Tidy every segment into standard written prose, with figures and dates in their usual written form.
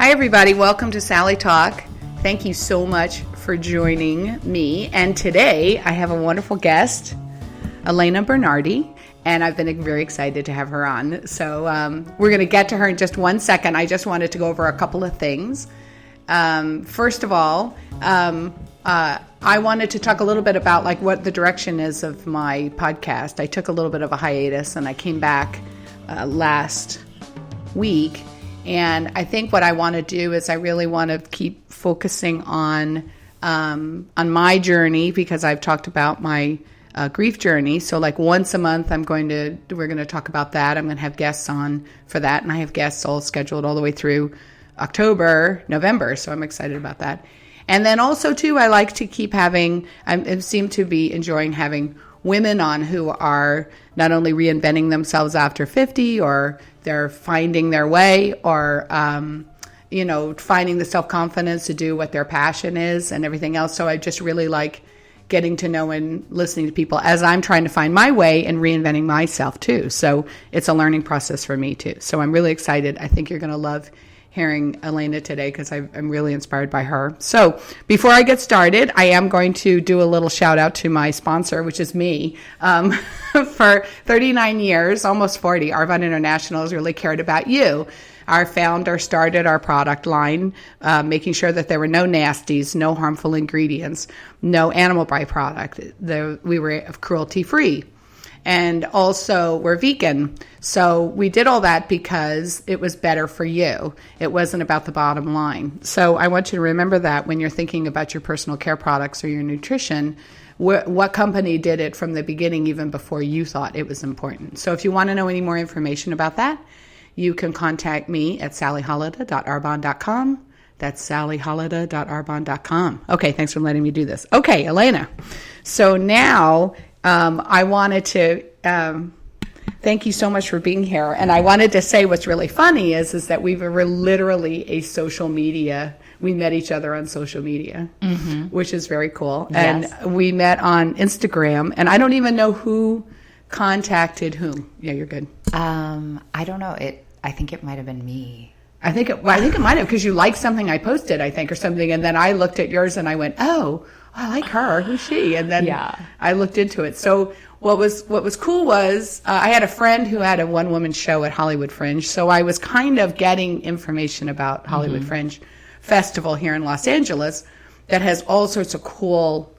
Hi, everybody. Welcome to Sally Talk. Thank you so much for joining me. And today I have a wonderful guest, Alena Bernardi, and I've been very excited to have her on. So we're going to get to her in just 1 second. I just wanted to go over a couple of things. First of all, I wanted to talk a little bit about like what the direction is of my podcast. I took a little bit of a hiatus and I came back last week. And I think what I want to do is I really want to keep focusing on my journey, because I've talked about my grief journey. So like once a month, we're going to talk about that. I'm going to have guests on for that. And I have guests all scheduled all the way through October, November. So I'm excited about that. And then also too, I like to keep I seem to be enjoying having women on who are not only reinventing themselves after 50, or they're finding their way, or, finding the self-confidence to do what their passion is and everything else. So I just really like getting to know and listening to people as I'm trying to find my way and reinventing myself too. So it's a learning process for me too. So I'm really excited. I think you're going to love hearing Alena today, because I'm really inspired by her. So before I get started, I am going to do a little shout out to my sponsor, which is me. For 39 years, almost 40, Arbonne International has really cared about you. Our founder started our product line, making sure that there were no nasties, no harmful ingredients, no animal byproduct. We were cruelty-free. And also we're vegan. So we did all that because it was better for you. It wasn't about the bottom line. So I want you to remember that when you're thinking about your personal care products or your nutrition, what company did it from the beginning, even before you thought it was important. So if you want to know any more information about that, you can contact me at sallyholida.arbonne.com. That's sallyholida.arbonne.com. Okay, thanks for letting me do this. Okay, Alena. So now I wanted to thank you so much for being here. And I wanted to say what's really funny is that we were literally a social media. We met each other on social media, which is very cool. Yes. And we met on Instagram. And I don't even know who contacted whom. Yeah, you're good. I don't know. I think it might have been me. I think it might have, because you liked something I posted, I think, or something. And then I looked at yours and I went, oh, I like her. Who's she? And then I looked into it. So what was cool was I had a friend who had a one-woman show at Hollywood Fringe. So I was kind of getting information about Hollywood Fringe Festival here in Los Angeles that has all sorts of cool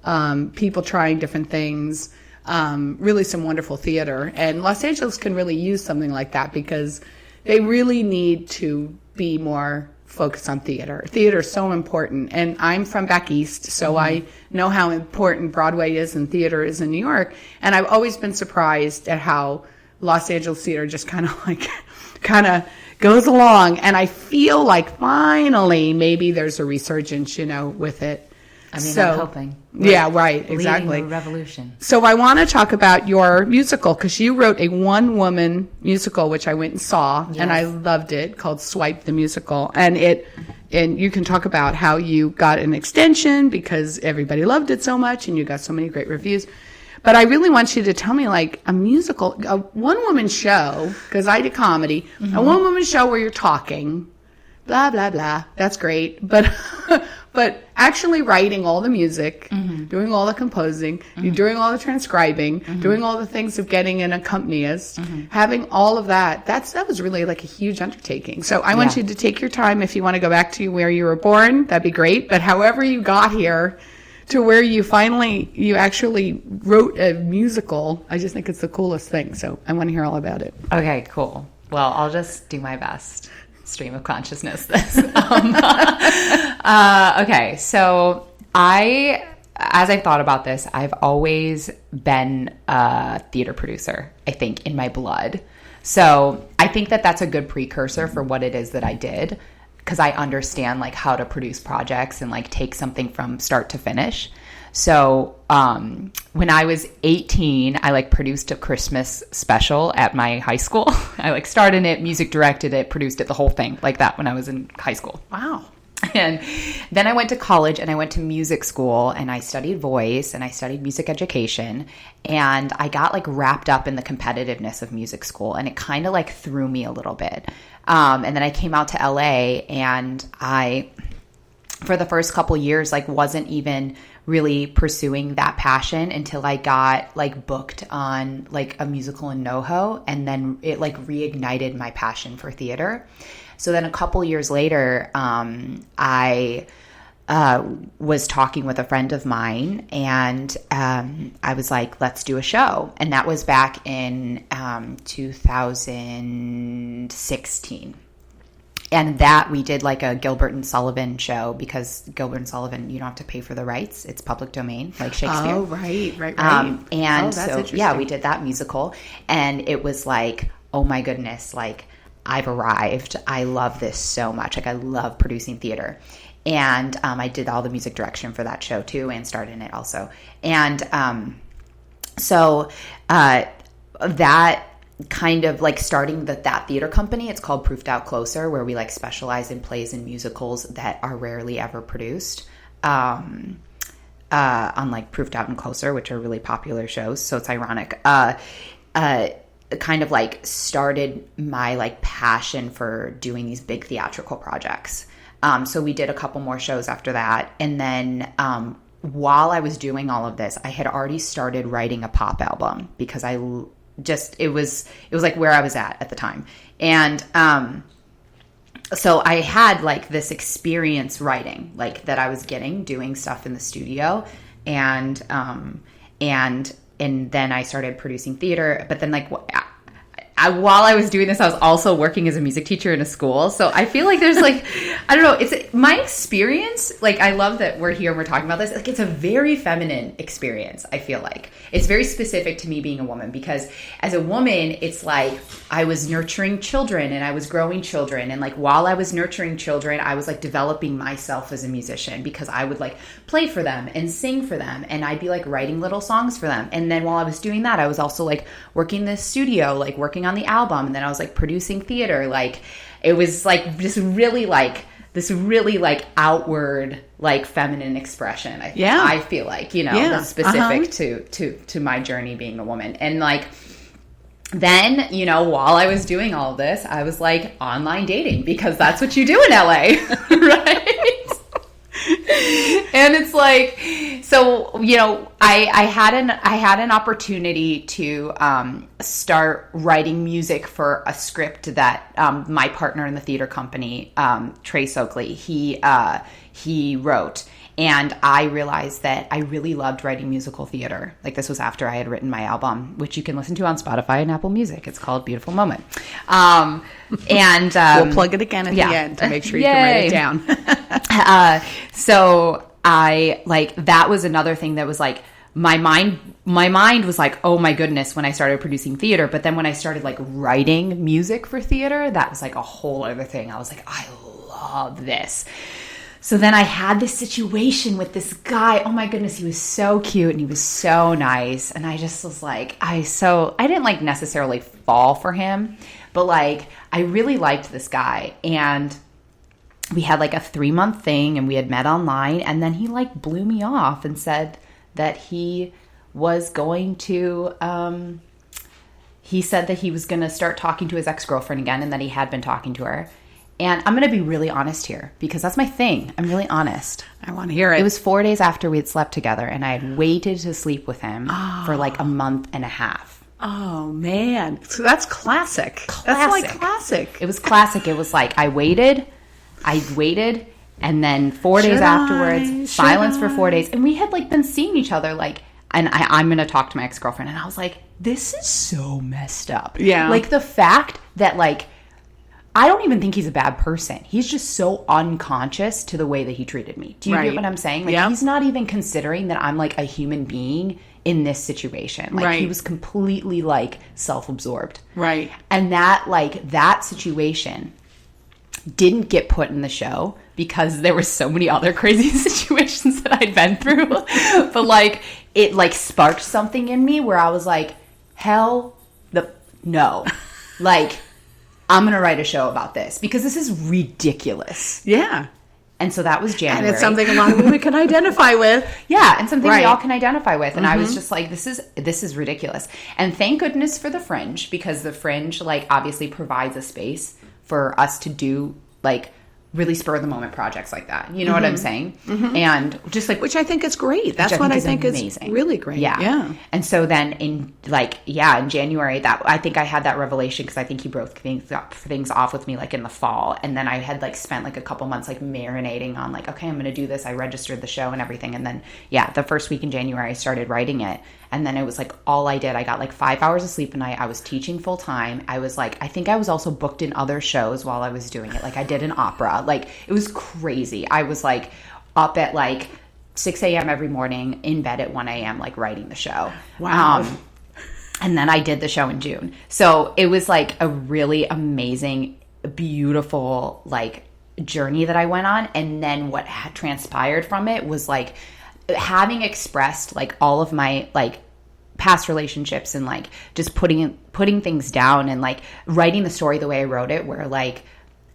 people trying different things, really some wonderful theater. And Los Angeles can really use something like that, because they really need to be more focused on theater. Theater is so important. And I'm from back east, so I know how important Broadway is and theater is in New York. And I've always been surprised at how Los Angeles theater just kind of goes along. And I feel like finally maybe there's a resurgence, with it. I mean, I'm hoping. Yeah, right, exactly. Leading the revolution. So I want to talk about your musical, because you wrote a one-woman musical, which I went and saw, and I loved it, called Swipe the Musical. And you can talk about how you got an extension because everybody loved it so much, and you got so many great reviews. But I really want you to tell me, like, a musical, a one-woman show, because I did comedy, a one-woman show where you're talking, blah, blah, blah. That's great. But actually writing all the music, doing all the composing, doing all the transcribing, doing all the things of getting an accompanist, having all of that, that was really like a huge undertaking. So I want you to take your time. If you want to go back to where you were born, that'd be great. But however you got here to where you actually wrote a musical, I just think it's the coolest thing. So I want to hear all about it. Okay, cool. Well, I'll just do my best. Stream of consciousness this. Okay, so as I've thought about this, I've always been a theater producer, I think, in my blood. So I think that that's a good precursor for what it is that I did, because I understand like how to produce projects and like take something from start to finish. So when I was 18, I produced a Christmas special at my high school. I started it, music directed it, produced it, the whole thing like that when I was in high school. Wow. And then I went to college and I went to music school and I studied voice and I studied music education. And I got wrapped up in the competitiveness of music school, and it kind of threw me a little bit. And then I came out to LA, and for the first couple years, like wasn't even really pursuing that passion until I got like booked on like a musical in NoHo, and then it like reignited my passion for theater. So then a couple years later, I was talking with a friend of mine, and I was like, let's do a show. And that was back in 2016. And that we did like a Gilbert and Sullivan show, because Gilbert and Sullivan, you don't have to pay for the rights. It's public domain, like Shakespeare. Oh, right. And that's so, yeah, we did that musical. And it was like, oh my goodness, like I've arrived. I love this so much. Like I love producing theater. And I did all the music direction for that show too, and starred in it also. And so that kind of like starting that theater company, it's called Proofed Out Closer, where we like specialize in plays and musicals that are rarely ever produced, unlike Proofed Out and Closer, which are really popular shows. So it's ironic. Kind of like started my like passion for doing these big theatrical projects. So we did a couple more shows after that. And then while I was doing all of this, I had already started writing a pop album, because it was like where I was at the time. And so I had like this experience writing, like that I was doing stuff in the studio, and then I started producing theater. But then like while I was doing this, I was also working as a music teacher in a school. So I feel like there's like, I don't know, it's my experience. Like, I love that we're here and we're talking about this. Like, it's a very feminine experience. I feel like it's very specific to me being a woman, because as a woman, it's like I was nurturing children and I was growing children. And like, while I was nurturing children, I was like developing myself as a musician, because I would like play for them and sing for them. And I'd be like writing little songs for them. And then while I was doing that, I was also like working the studio, like working on the album, and then I was like producing theater. Like it was like this really like outward like feminine expression. I feel like, that's specific to my journey being a woman. And like then, while I was doing all of this, I was like online dating, because that's what you do in LA, right? And it's like, so, I had an opportunity to start writing music for a script that my partner in the theater company, Trace Oakley, he wrote. And I realized that I really loved writing musical theater. Like, this was after I had written my album, which you can listen to on Spotify and Apple Music. It's called Beautiful Moment. And we'll plug it again at the end to make sure you can write it down. So I like, that was another thing that was like, my mind was like, oh my goodness, when I started producing theater. But then when I started like writing music for theater, that was like a whole other thing. I was like, I love this. So then I had this situation with this guy. Oh my goodness, he was so cute and he was so nice. And I just was like, I didn't like necessarily fall for him, but like I really liked this guy. And we had like a 3-month thing, and we had met online, and then he like blew me off and said that he was going to, he said that he was going to start talking to his ex-girlfriend again, and that he had been talking to her. And I'm going to be really honest here, because that's my thing. I'm really honest. I want to hear it. It was 4 days after we had slept together, and I had waited to sleep with him for like a month and a half. Oh, man. So that's classic. That's like classic. It was classic. It was like I waited, and then 4 days afterwards, silence for 4 days. And we had like been seeing each other like, and I'm going to talk to my ex-girlfriend. And I was like, this is so messed up. Yeah. Like the fact that like, I don't even think he's a bad person. He's just so unconscious to the way that he treated me. Do you get what I'm saying? Like he's not even considering that I'm like a human being in this situation. Like he was completely like self-absorbed. Right. And that like that situation didn't get put in the show because there were so many other crazy situations that I'd been through. But like it like sparked something in me where I was like, hell no. Like, I'm going to write a show about this because this is ridiculous. Yeah. And so that was January. And it's something a lot of women can identify with. Yeah, and something we all can identify with. And I was just like, this is ridiculous. And thank goodness for the Fringe, because the Fringe like obviously provides a space for us to do like really spur of the moment projects like that. You know what I'm saying? And just like, which I think is great. That's what I think is really great. Yeah. And so then in January, that I think I had that revelation because I think he broke things off with me like in the fall. And then I had like spent like a couple months like marinating on like, okay, I'm going to do this. I registered the show and everything. And then, the first week in January, I started writing it. And then it was like all I did. I got like 5 hours of sleep a night. I was teaching full time. I was like, I think I was also booked in other shows while I was doing it. Like I did an opera. Like it was crazy. I was like up at like 6 a.m. every morning, in bed at 1 a.m. like writing the show. Wow. And then I did the show in June. So it was like a really amazing, beautiful like journey that I went on. And then what transpired from it was like having expressed like all of my like past relationships and like just putting things down and like writing the story the way I wrote it, where like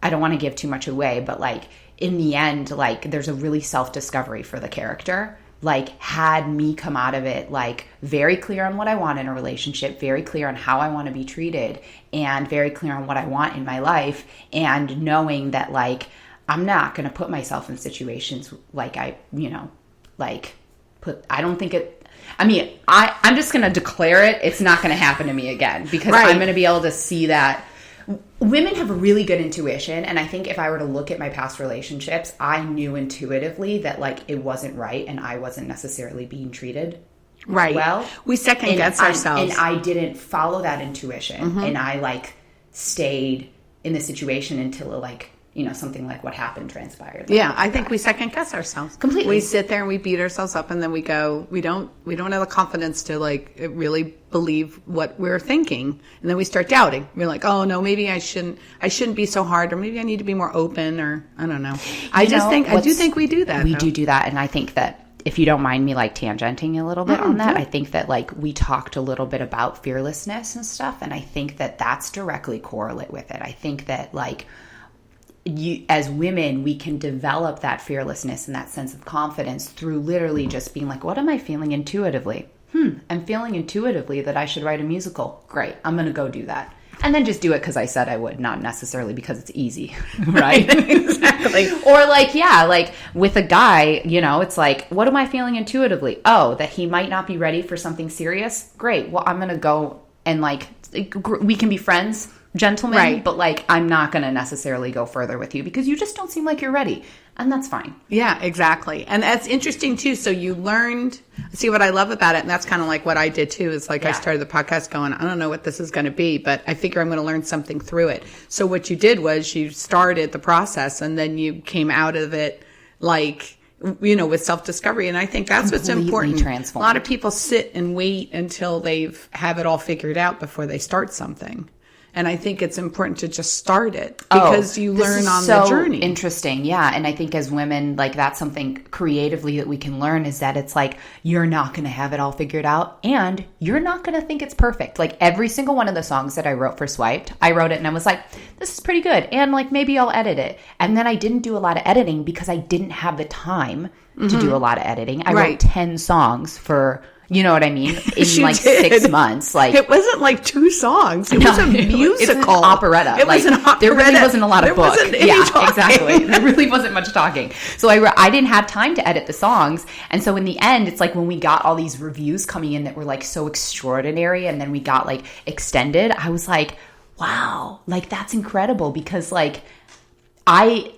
I don't want to give too much away, but like in the end, like there's a really self-discovery for the character, like had me come out of it like very clear on what I want in a relationship, very clear on how I want to be treated, and very clear on what I want in my life, and knowing that like I'm not going to put myself in situations like I don't think it, I mean, I'm just going to declare it. It's not going to happen to me again, because I'm going to be able to see that women have a really good intuition. And I think if I were to look at my past relationships, I knew intuitively that like it wasn't right and I wasn't necessarily being treated well. We second guess ourselves. And I didn't follow that intuition. And I like stayed in the situation until like, something like what happened transpired. Yeah, I think we second guess ourselves completely. We sit there and we beat ourselves up, and then we go, we don't have the confidence to like really believe what we're thinking, and then we start doubting. We're like, oh no, maybe I shouldn't be so hard, or maybe I need to be more open, or I don't know. I do think we do that. We do that, and I think that if you don't mind me like tangenting a little bit on that, I think that like we talked a little bit about fearlessness and stuff, and I think that that's directly correlate with it. I think that like as women, we can develop that fearlessness and that sense of confidence through literally just being like, what am I feeling intuitively? I'm feeling intuitively that I should write a musical. Great. I'm going to go do that. And then just do it because I said I would, not necessarily because it's easy. Right? Exactly. Or like, like with a guy, it's like, what am I feeling intuitively? Oh, that he might not be ready for something serious? Great. Well, I'm going to go and like, we can be friends, gentlemen, right, but like I'm not going to necessarily go further with you because you just don't seem like you're ready, and that's fine. Yeah, exactly. And that's interesting too. So you learned, see what I love about it, and that's kind of like what I did too, is like I started the podcast going, I don't know what this is going to be, but I figure I'm going to learn something through it. So what you did was you started the process, and then you came out of it like, with self-discovery. And I think that's what's important. Transformed. A lot of people sit and wait until they've have it all figured out before they start something. And I think it's important to just start it because you learn on the journey. Interesting. Yeah. And I think as women, like that's something creatively that we can learn, is that it's like, you're not going to have it all figured out, and you're not going to think it's perfect. Like every single one of the songs that I wrote for Swiped, I wrote it and I was like, this is pretty good. And like, maybe I'll edit it. And then I didn't do a lot of editing because I didn't have the time to do a lot of editing. I wrote 10 songs for, you know what I mean? In like 6 months. Like it wasn't like 2 songs. It was a musical. It's an operetta. It was an operetta. There really wasn't a lot of book. Talking. Exactly. There really wasn't much talking. So I didn't have time to edit the songs. And so in the end, it's like when we got all these reviews coming in that were like so extraordinary, and then we got like extended, I was like, wow, like that's incredible, because like I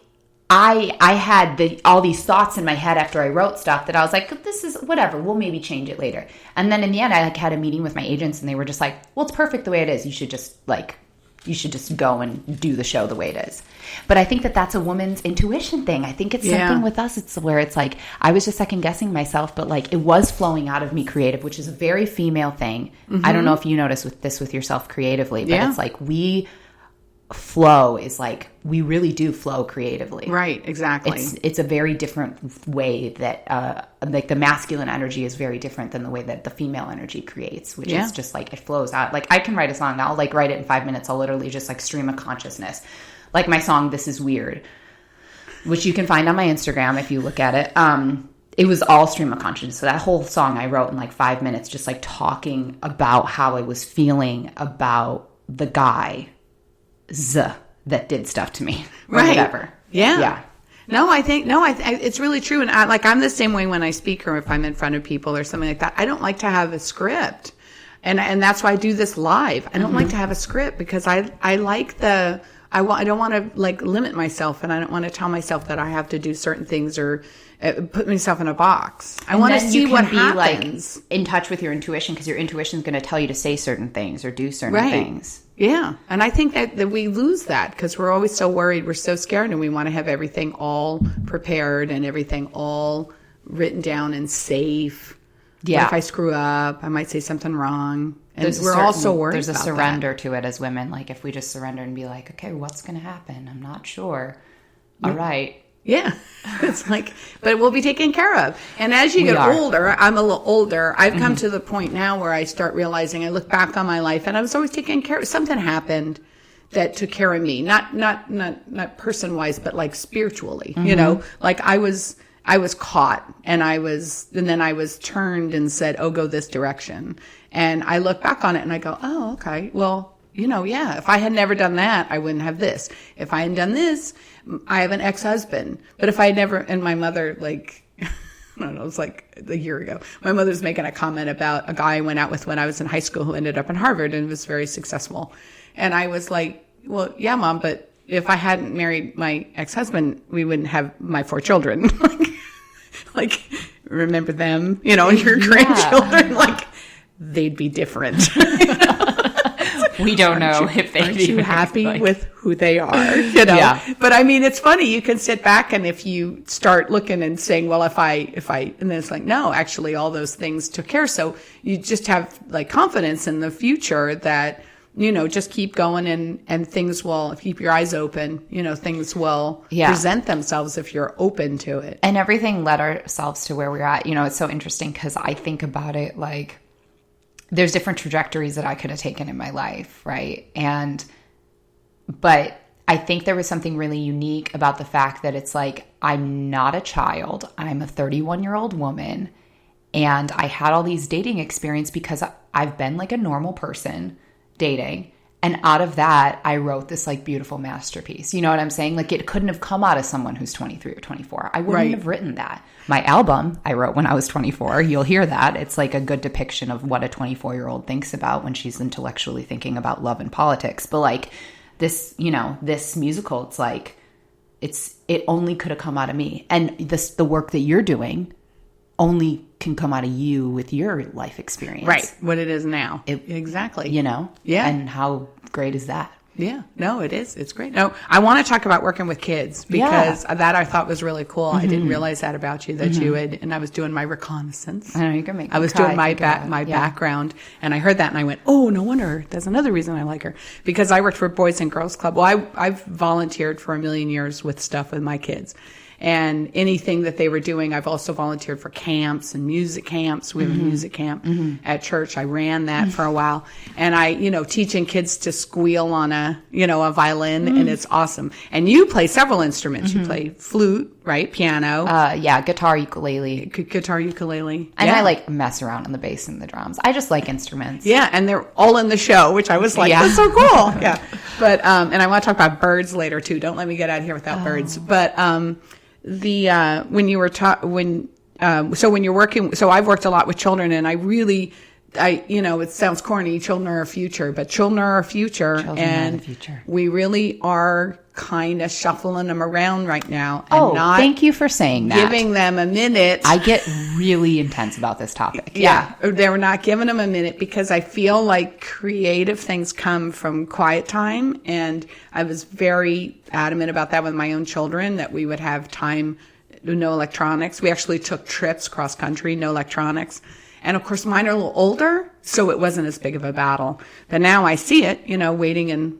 had all these thoughts in my head after I wrote stuff that I was like, this is whatever, we'll maybe change it later. And then in the end, I like had a meeting with my agents, and they were just like, well, it's perfect the way it is. You should just go and do the show the way it is. But I think that that's a woman's intuition thing. I think it's something with us. It's where it's like, I was just second guessing myself, but like it was flowing out of me creative, which is a very female thing. I don't know if you notice with yourself creatively, but it's like flow is like, we really do flow creatively. Right, exactly. It's a very different way that like the masculine energy is very different than the way that the female energy creates, which is just like it flows out. Like I can write a song, I'll like write it in 5 minutes. I'll literally just like stream of consciousness. Like my song This Is Weird, which you can find on my Instagram if you look at it. It was all stream of consciousness. So that whole song I wrote in like 5 minutes, just like talking about how I was feeling about the guy. that did stuff to me or Right. whatever. Yeah. No, I think it's really true. And I'm the same way when I speak or if I'm in front of people or something like that. I don't like to have a script. And that's why I do this live. I don't like to have a script because I like I don't want to like limit myself, and I don't want to tell myself that I have to do certain things or put myself in a box. I want to see what happens. Like in touch with your intuition, because your intuition is going to tell you to say certain things or do certain things. Yeah. And I think that we lose that because we're always so worried. We're so scared, and we want to have everything all prepared and everything all written down and safe. Yeah. What if I screw up? I might say something wrong. And we're all so worried about that. There's a surrender to it as women. Like if we just surrender and be like, okay, what's going to happen? I'm not sure. All right. Yeah. It's like, but we'll be taken care of. And as you get older, I'm a little older. I've come to the point now where I start realizing I look back on my life and I was always taken care of. Something happened that took care of me, not person wise, but like spiritually, you know, like I was caught and then I was turned and said, oh, go this direction. And I look back on it and I go, oh, okay. Well, you know, yeah, if I had never done that, I wouldn't have this. If I hadn't done this, I have an ex-husband. But if I had never, and my mother, like, I don't know, it was like a year ago, my mother's making a comment about a guy I went out with when I was in high school who ended up in Harvard and was very successful. And I was like, well, yeah, Mom, but if I hadn't married my ex-husband, we wouldn't have my 4 children. like, remember them, you know, and your grandchildren, like, they'd be different. We don't know if they'd be happy with who they are, you know? Yeah. But I mean, it's funny. You can sit back and if you start looking and saying, well, if I, and then it's like, no, actually all those things took care. So you just have like confidence in the future that, you know, just keep going and things will, keep your eyes open, you know, things will present themselves if you're open to it. And everything led ourselves to where we're at. You know, it's so interesting because I think about it like there's different trajectories that I could have taken in my life, right? But I think there was something really unique about the fact that it's like, I'm not a child. I'm a 31-year-old woman. And I had all these dating experience because I've been like a normal person dating. And out of that, I wrote this like beautiful masterpiece. You know what I'm saying? Like it couldn't have come out of someone who's 23 or 24. I wouldn't have written that. My album I wrote when I was 24. You'll hear that. It's like a good depiction of what a 24-year-old thinks about when she's intellectually thinking about love and politics. But like this, you know, this musical, it's like, it only could have come out of me. And the work that you're doing only can come out of you with your life experience. Right. What it is now. Exactly. You know? Yeah. And how great is that? Yeah. No, it is. It's great. No, I want to talk about working with kids because that I thought was really cool. I didn't realize that about you, that you had, and I was doing my reconnaissance. I know, you can make me I was cry doing my background and I heard that and I went, oh, no wonder. That's another reason I like her because I worked for Boys and Girls Club. Well, I've volunteered for a million years with stuff with my kids. And anything that they were doing, I've also volunteered for camps and music camps. We have a music camp at church. I ran that for a while. And I, you know, teaching kids to squeal on a violin, and it's awesome. And you play several instruments. You play flute, right? Piano. Guitar, ukulele. Guitar, ukulele. And I like mess around on the bass and the drums. I just like instruments. Yeah, and they're all in the show, which I was like, that's so cool. Yeah. But, and I want to talk about birds later too. Don't let me get out of here without birds. But, when you're working, so I've worked a lot with children and it sounds corny, children are our future, but children are our future. Children are the future. We really are kind of shuffling them around right now and not thank you for saying that. Giving them a minute. I get really intense about this topic. Yeah. They're not giving them a minute because I feel like creative things come from quiet time. And I was very adamant about that with my own children, that we would have time, no electronics. We actually took trips cross country, no electronics. And of course, mine are a little older, so it wasn't as big of a battle. But now I see it, you know, waiting in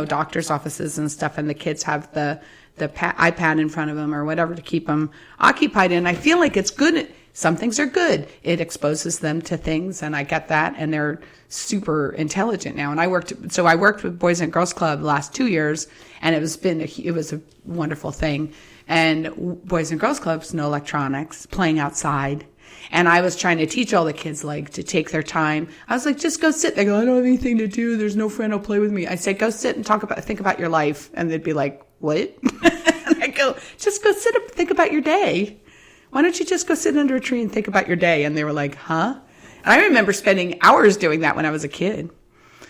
doctor's offices and stuff, and the kids have the iPad in front of them or whatever to keep them occupied. And I feel like it's good. Some things are good. It exposes them to things, and I get that. And they're super intelligent now. And I worked with Boys and Girls Club the last 2 years, and it was a wonderful thing. And Boys and Girls Clubs, no electronics, playing outside. And I was trying to teach all the kids, like, to take their time. I was like, just go sit. They go, I don't have anything to do. There's no friend who'll play with me. I said, go sit and think about your life. And they'd be like, what? And I go, just go sit and think about your day. Why don't you just go sit under a tree and think about your day? And they were like, huh? And I remember spending hours doing that when I was a kid.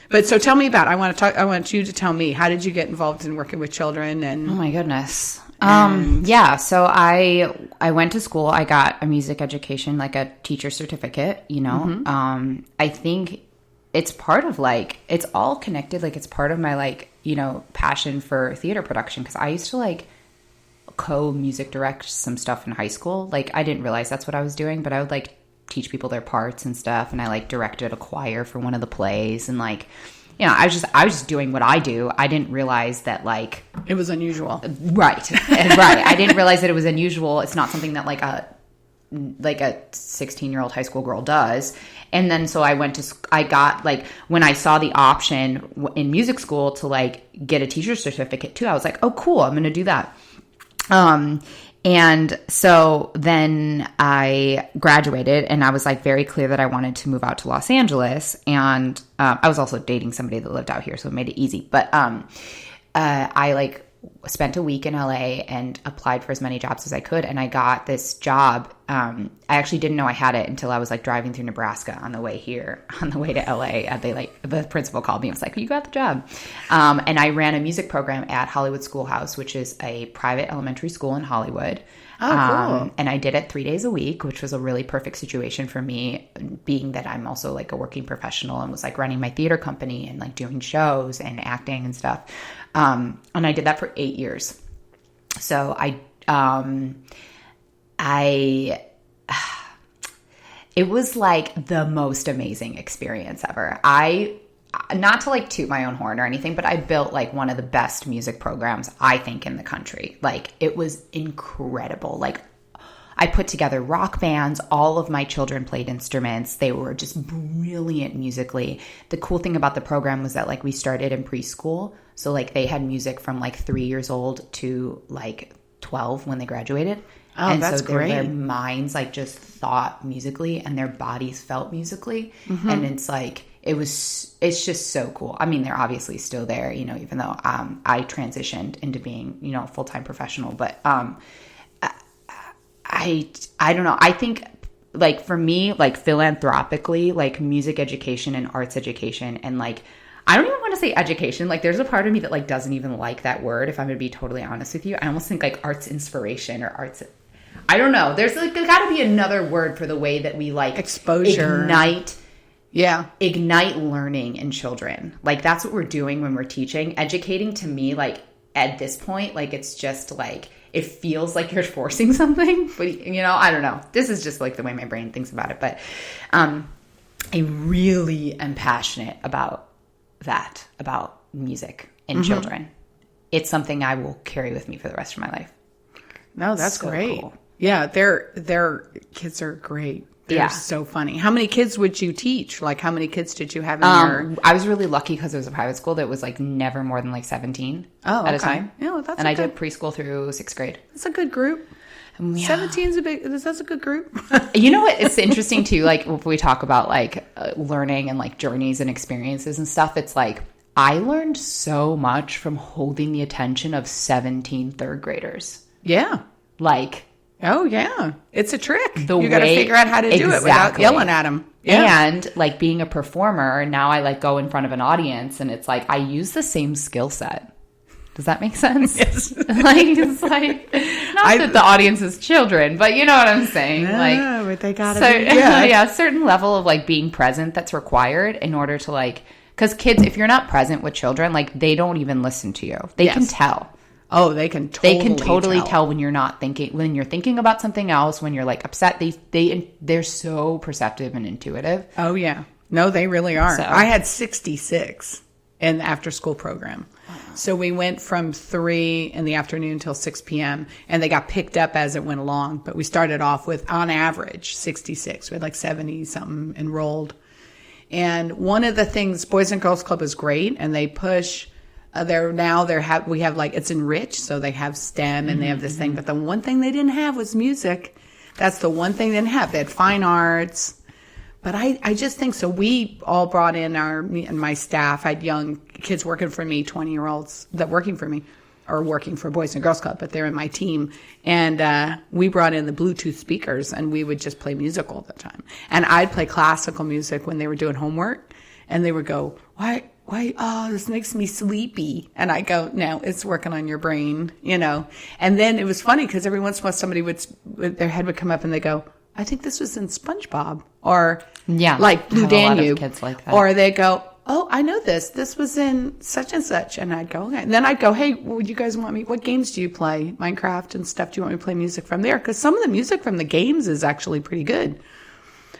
But so tell me about, I want you to tell me, how did you get involved in working with children? And oh my goodness. Yeah. So I went to school. I got a music education, like a teacher certificate, you know. I think it's part of like, it's all connected. Like it's part of my like, you know, passion for theater production. Cause I used to like co-music direct some stuff in high school. Like I didn't realize that's what I was doing, but I would like teach people their parts and stuff. And I like directed a choir for one of the plays and like, you know, I was just doing what I do. I didn't realize that like it was unusual. Right. Right. I didn't realize that it was unusual. It's not something that like a 16-year-old high school girl does. And then so I got like, when I saw the option in music school to like get a teacher's certificate too, I was like, oh, cool. I'm going to do that. And so then I graduated and I was like very clear that I wanted to move out to Los Angeles. And I was also dating somebody that lived out here, so it made it easy. But I like spent a week in LA and applied for as many jobs as I could. And I got this job. I actually didn't know I had it until I was like driving through Nebraska on the way here, on the way to LA. The principal called me and was like, you got the job. And I ran a music program at Hollywood Schoolhouse, which is a private elementary school in Hollywood. Oh, cool. And I did it 3 days a week, which was a really perfect situation for me, being that I'm also like a working professional and was like running my theater company and like doing shows and acting and stuff. And I did that for 8 years. So it was like the most amazing experience ever. Not to like toot my own horn or anything, but I built like one of the best music programs, I think, in the country. Like it was incredible. Like I put together rock bands. All of my children played instruments. They were just brilliant musically. The cool thing about the program was that like we started in preschool. So like they had music from like 3 years old to like 12 when they graduated. Oh, and that's so great. Their minds like just thought musically and their bodies felt musically. And it's like, it's just so cool. I mean, they're obviously still there, you know, even though I transitioned into being, you know, a full-time professional. But I don't know. I think like for me, like philanthropically, like music education and arts education and like, I don't even want to say education. Like there's a part of me that like doesn't even like that word. If I'm going to be totally honest with you, I almost think like arts inspiration or arts. I don't know. There's got to be another word for the way that we like exposure, ignite learning in children. Like that's what we're doing when we're teaching. Educating to me, like at this point, like it's just like, it feels like you're forcing something, but you know, I don't know. This is just like the way my brain thinks about it. But I really am passionate about that, about music and children. It's something I will carry with me for the rest of my life. No, that's so great. Cool. Yeah, their kids are great. They're so funny. How many kids would you teach? Like, how many kids did you have in your... I was really lucky because it was a private school that was like never more than like 17 at a time. Yeah, that's and I did preschool through 6th grade. That's a good group. 17's that's a good group. You know what? It's interesting too. Like if we talk about like learning and like journeys and experiences and stuff, it's like I learned so much from holding the attention of 17 third graders. Yeah. Like... Oh, yeah. It's a trick. You got to figure out how to do it without yelling at them. Yeah. And like being a performer, now I like go in front of an audience and it's like I use the same skill set. Does that make sense? Yes. Like it's like not that the audience is children, but you know what I'm saying. Like but they got to a certain level of like being present that's required in order to like, because kids, if you're not present with children, like they don't even listen to you. They can tell. Oh, they can totally tell when you're not thinking, when you're thinking about something else, when you're like upset. They're so perceptive and intuitive. Oh yeah. No, they really are. So. I had 66 in the after school program. Wow. So we went from 3 in the afternoon till 6 p.m. and they got picked up as it went along. But we started off with, on average, 66. We had like 70 something enrolled. And one of the things, Boys and Girls Club is great, and they push. We have like, it's enriched, so they have STEM and they have this thing. But the one thing they didn't have was music. That's the one thing they didn't have. They had fine arts. But I just think so. We all brought in me and my staff. I had young kids working for me, 20-year-olds that working for me, or working for Boys and Girls Club, but they're in my team. And we brought in the Bluetooth speakers, and we would just play music all the time. And I'd play classical music when they were doing homework, and they would go, why, oh, this makes me sleepy. And I go, no, it's working on your brain, you know. And then it was funny because every once in a while somebody their head would come up and they go, I think this was in SpongeBob, or like Blue Danube. Kids like that. Or they go, oh, I know this. This was in such and such. And I'd go, okay. And then I'd go, hey, would you guys want me? What games do you play? Minecraft and stuff. Do you want me to play music from there? Because some of the music from the games is actually pretty good.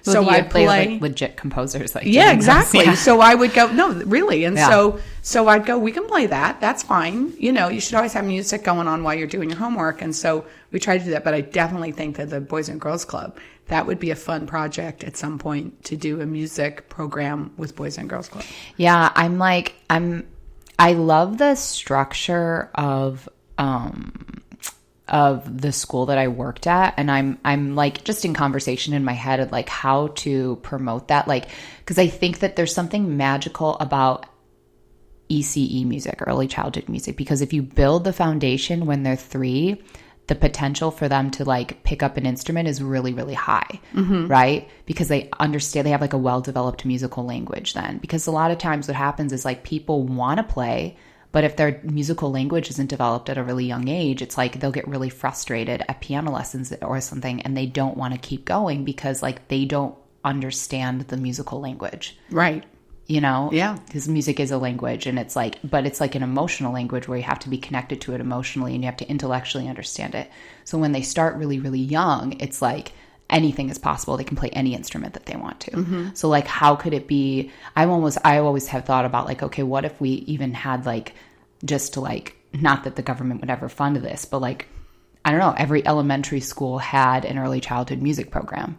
Well, so I'd play like legit composers. Like exactly. Yeah. So I would go, no, really. And so I'd go, we can play that. That's fine. You know, you should always have music going on while you're doing your homework. And so we try to do that. But I definitely think that the Boys and Girls Club, that would be a fun project at some point to do a music program with Boys and Girls Club. Yeah. I love the structure of the school that I worked at, and I'm like just in conversation in my head of like how to promote that, like, because I think that there's something magical about ECE music, early childhood music, because if you build the foundation when they're 3, the potential for them to like pick up an instrument is really, really high, right? Because they understand, they have like a well-developed musical language then, because a lot of times what happens is like people want to play, but if their musical language isn't developed at a really young age, it's like they'll get really frustrated at piano lessons or something, and they don't want to keep going because like they don't understand the musical language. Right. You know? Yeah. Because music is a language, and it's like, but it's like an emotional language where you have to be connected to it emotionally and you have to intellectually understand it. So when they start really, really young, it's like anything is possible. They can play any instrument that they want to. So like, how could it be? I always have thought about like, okay, what if we even had like, just to like, not that the government would ever fund this, but like, I don't know, every elementary school had an early childhood music program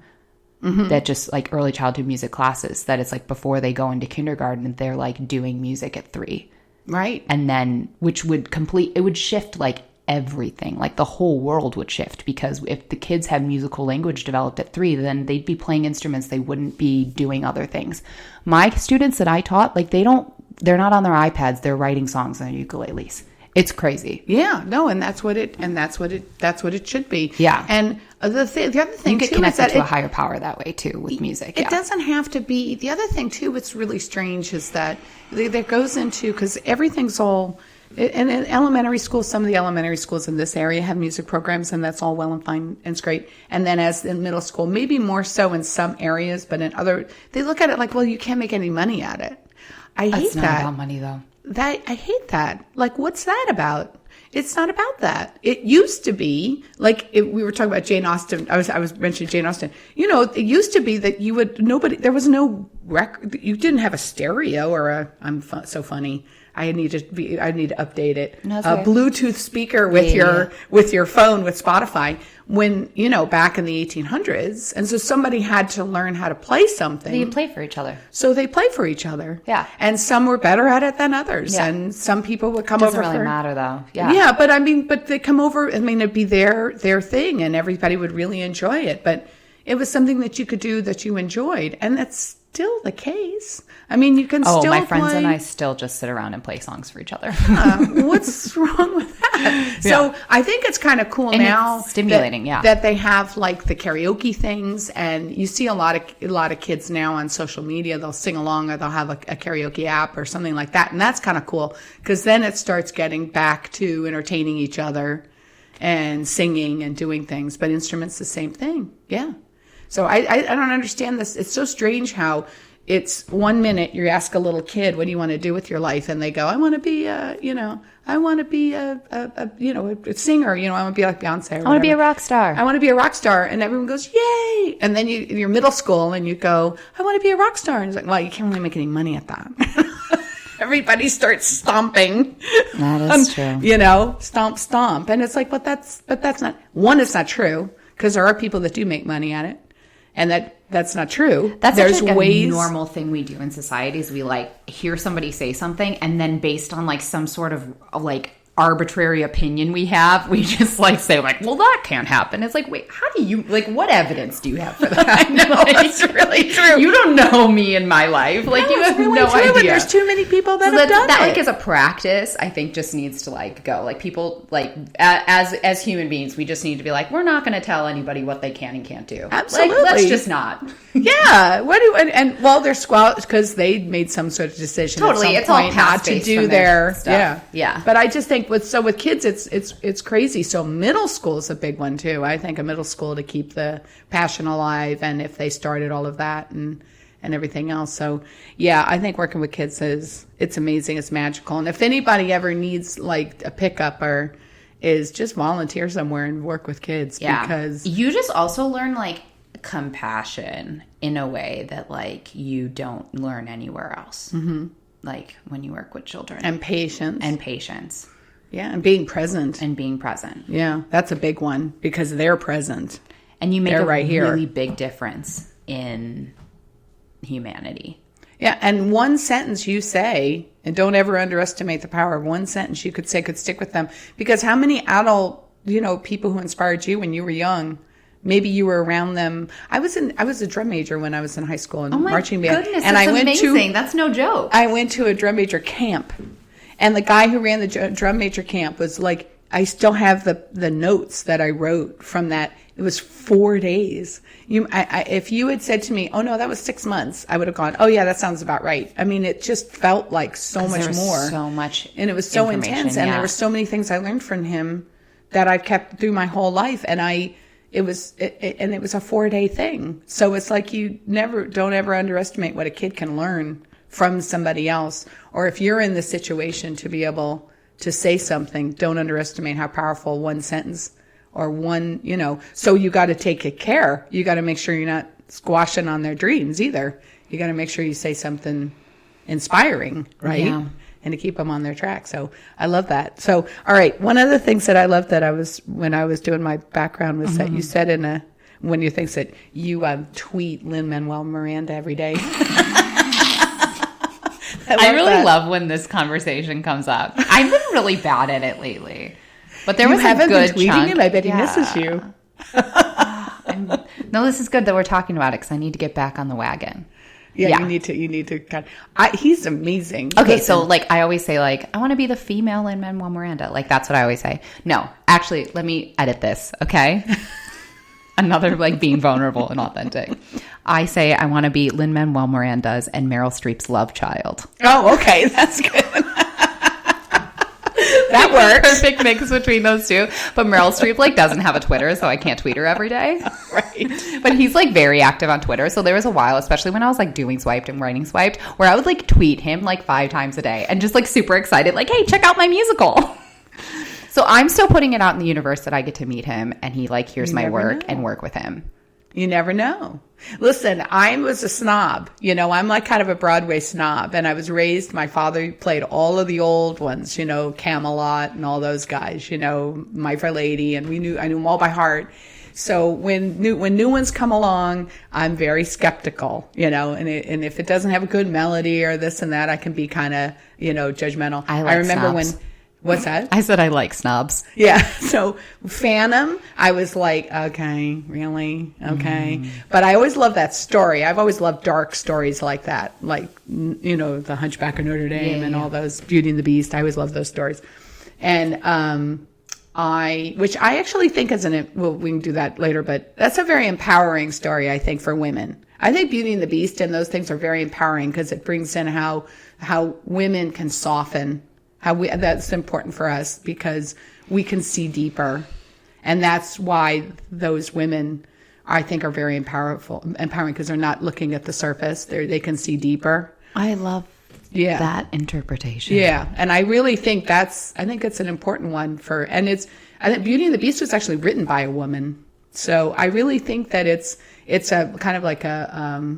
that just like early childhood music classes that it's like before they go into kindergarten, they're like doing music at 3. Right. And then, which would it would shift like everything, like the whole world would shift, because if the kids had musical language developed at 3, then they'd be playing instruments, they wouldn't be doing other things. My students that I taught, like they're not on their iPads, they're writing songs on their ukuleles. It's crazy. Yeah, no, and that's what it should be. Yeah. And the other thing you get too, connected is that to a higher power that way too with music. It doesn't have to be. The other thing too, what's really strange is that that goes into, because everything's all. In elementary schools, some of the elementary schools in this area have music programs, and that's all well and fine and it's great. And then as in middle school, maybe more so in some areas, but in other, they look at it like, well, you can't make any money at it. I hate that. It's not about money though. I hate that. Like, what's that about? It's not about that. It used to be like we were talking about Jane Austen. I was mentioning Jane Austen. You know, it used to be that there was no record. You didn't have a stereo or so funny. I need to update it. No, a Bluetooth speaker with your phone with Spotify when, you know, back in the 1800s. And so somebody had to learn how to play something. They play for each other. So they play for each other. Yeah. And some were better at it than others. Yeah. And some people would come over. It doesn't really matter though. Yeah. Yeah. But they come over. I mean, it'd be their thing and everybody would really enjoy it. But it was something that you could do that you enjoyed. And that's still the case. I mean, you can still my friends and I still just sit around and play songs for each other. What's wrong with that? So yeah. I think it's kind of cool and now. It's stimulating, that they have like the karaoke things, and you see a lot of kids now on social media. They'll sing along, or they'll have a karaoke app or something like that, and that's kind of cool because then it starts getting back to entertaining each other and singing and doing things. But instruments, the same thing, yeah. So I don't understand this. It's so strange how it's 1 minute you ask a little kid, what do you want to do with your life? And they go, I want to be a singer. You know, I want to be like Beyonce. I want to be a rock star. I want to be a rock star. And everyone goes, yay. And then you're middle school and you go, I want to be a rock star. And it's like, well, you can't really make any money at that. Everybody starts stomping. That is true. You know, stomp. And it's like, but that's not, one, it's not true because there are people that do make money at it. And that's not true. That's a normal thing we do in society is we like hear somebody say something and then based on like some sort of like arbitrary opinion we have, we just like say like, well, that can't happen. It's like, wait, how do you, like, what evidence do you have for that? I know, like, it's really true. You don't know me in my life. Like, you have really no true, idea. And there's too many people that So have done that it. like as a practice, I think just needs to like go. Like people like as human beings, we just need to be like, we're not going to tell anybody what they can and can't do. Absolutely. Like, let's just not. Yeah. What do and well, they're squat because they made some sort of decision. Totally, at some it's all point not to past-based do from their stuff. Yeah. But I just think with kids, it's crazy. So middle school is a big one too. I think a middle school to keep the passion alive, and if they started all of that and everything else. So yeah, I think working with kids it's amazing. It's magical. And if anybody ever needs like a pickup is just volunteer somewhere and work with kids. Yeah. Because you just also learn like compassion in a way that like you don't learn anywhere else. Mm-hmm. Like when you work with children. And patience. Yeah, and being present. Yeah, that's a big one because they're present. And you make a right here. really big difference in humanity. Yeah, and one sentence you say, and don't ever underestimate the power of one sentence you could say could stick with them. Because how many adult, people who inspired you when you were young, maybe you were around them. I was a drum major when I was in high school in marching band. Goodness, and that's I went amazing. That's no joke. I went to a drum major camp. And the guy who ran the drum major camp was like, I still have the notes that I wrote from that. It was 4 days. If you had said to me, oh no, that was 6 months, I would have gone, oh yeah, that sounds about right. I mean, it just felt like so much more. So much. And it was so intense. And there were so many things I learned from him that I've kept through my whole life. And it was a 4-day thing. So it's like don't ever underestimate what a kid can learn from somebody else. Or if you're in the situation to be able to say something, don't underestimate how powerful one sentence or one, so you got to take care. You got to make sure you're not squashing on their dreams either. You got to make sure you say something inspiring, right? Yeah. And to keep them on their track. So I love that. So, all right. One of the things that I loved when I was doing my background was that you said one of your things that you tweet Lin-Manuel Miranda every day. I really love when this conversation comes up. I've been really bad at it lately. But there was a good been tweeting chunk. him? I bet he misses you. No, this is good that we're talking about it because I need to get back on the wagon. Yeah. You need to. He's amazing. Okay, so like I always say, like I want to be the female Lin-Manuel Miranda. Like that's what I always say. No, actually, let me edit this. Okay, another like being vulnerable and authentic. I say I want to be Lin-Manuel Miranda's and Meryl Streep's love child. Oh, okay, that's good. That works. Perfect mix between those two. But Meryl Streep like doesn't have a Twitter, so I can't tweet her every day. Right. But he's like very active on Twitter. So there was a while, especially when I was like doing Swiped and writing Swiped, where I would like tweet him like 5 times a day and just like super excited, like, hey, check out my musical. So I'm still putting it out in the universe that I get to meet him and he like hears my work and work with him. You never know. Listen, I was a snob. I'm like kind of a Broadway snob. And I was raised, my father played all of the old ones, Camelot and all those guys, My Fair Lady. And I knew them all by heart. So when new ones come along, I'm very skeptical, and if it doesn't have a good melody or this and that, I can be kind of, judgmental. I remember snobs. What's that? I said I like snobs. Yeah. So Phantom, I was like, okay, really? Okay. But I always loved that story. I've always loved dark stories like that. Like, The Hunchback of Notre Dame and all those, Beauty and the Beast. I always loved those stories. And which I actually think we can do that later, but that's a very empowering story, I think, for women. I think Beauty and the Beast and those things are very empowering because it brings in how women can soften. That's important for us because we can see deeper. And that's why those women, I think, are very empowering because they're not looking at the surface. They can see deeper. I love that interpretation. Yeah. And I really think it's an important one I think Beauty and the Beast was actually written by a woman. So I really think that it's a kind of like a,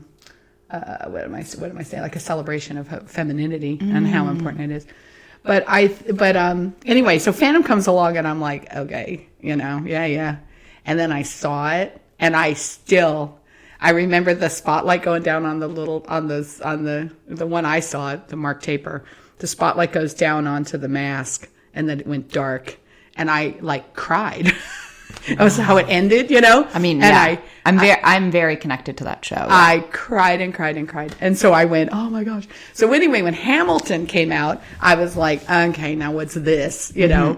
what am I saying? Like a celebration of femininity and how important it is. But anyway, so Phantom comes along and I'm like, okay, yeah. And then I saw it and I remember the spotlight going down on the one I saw, the Mark Taper. The spotlight goes down onto the mask and then it went dark, and I like cried. That was how it ended, you know? I mean, and yeah. I'm very connected to that show. Yeah. I cried and cried and cried. And so I went, oh my gosh. So anyway, when Hamilton came out, I was like, okay, now what's this, you know?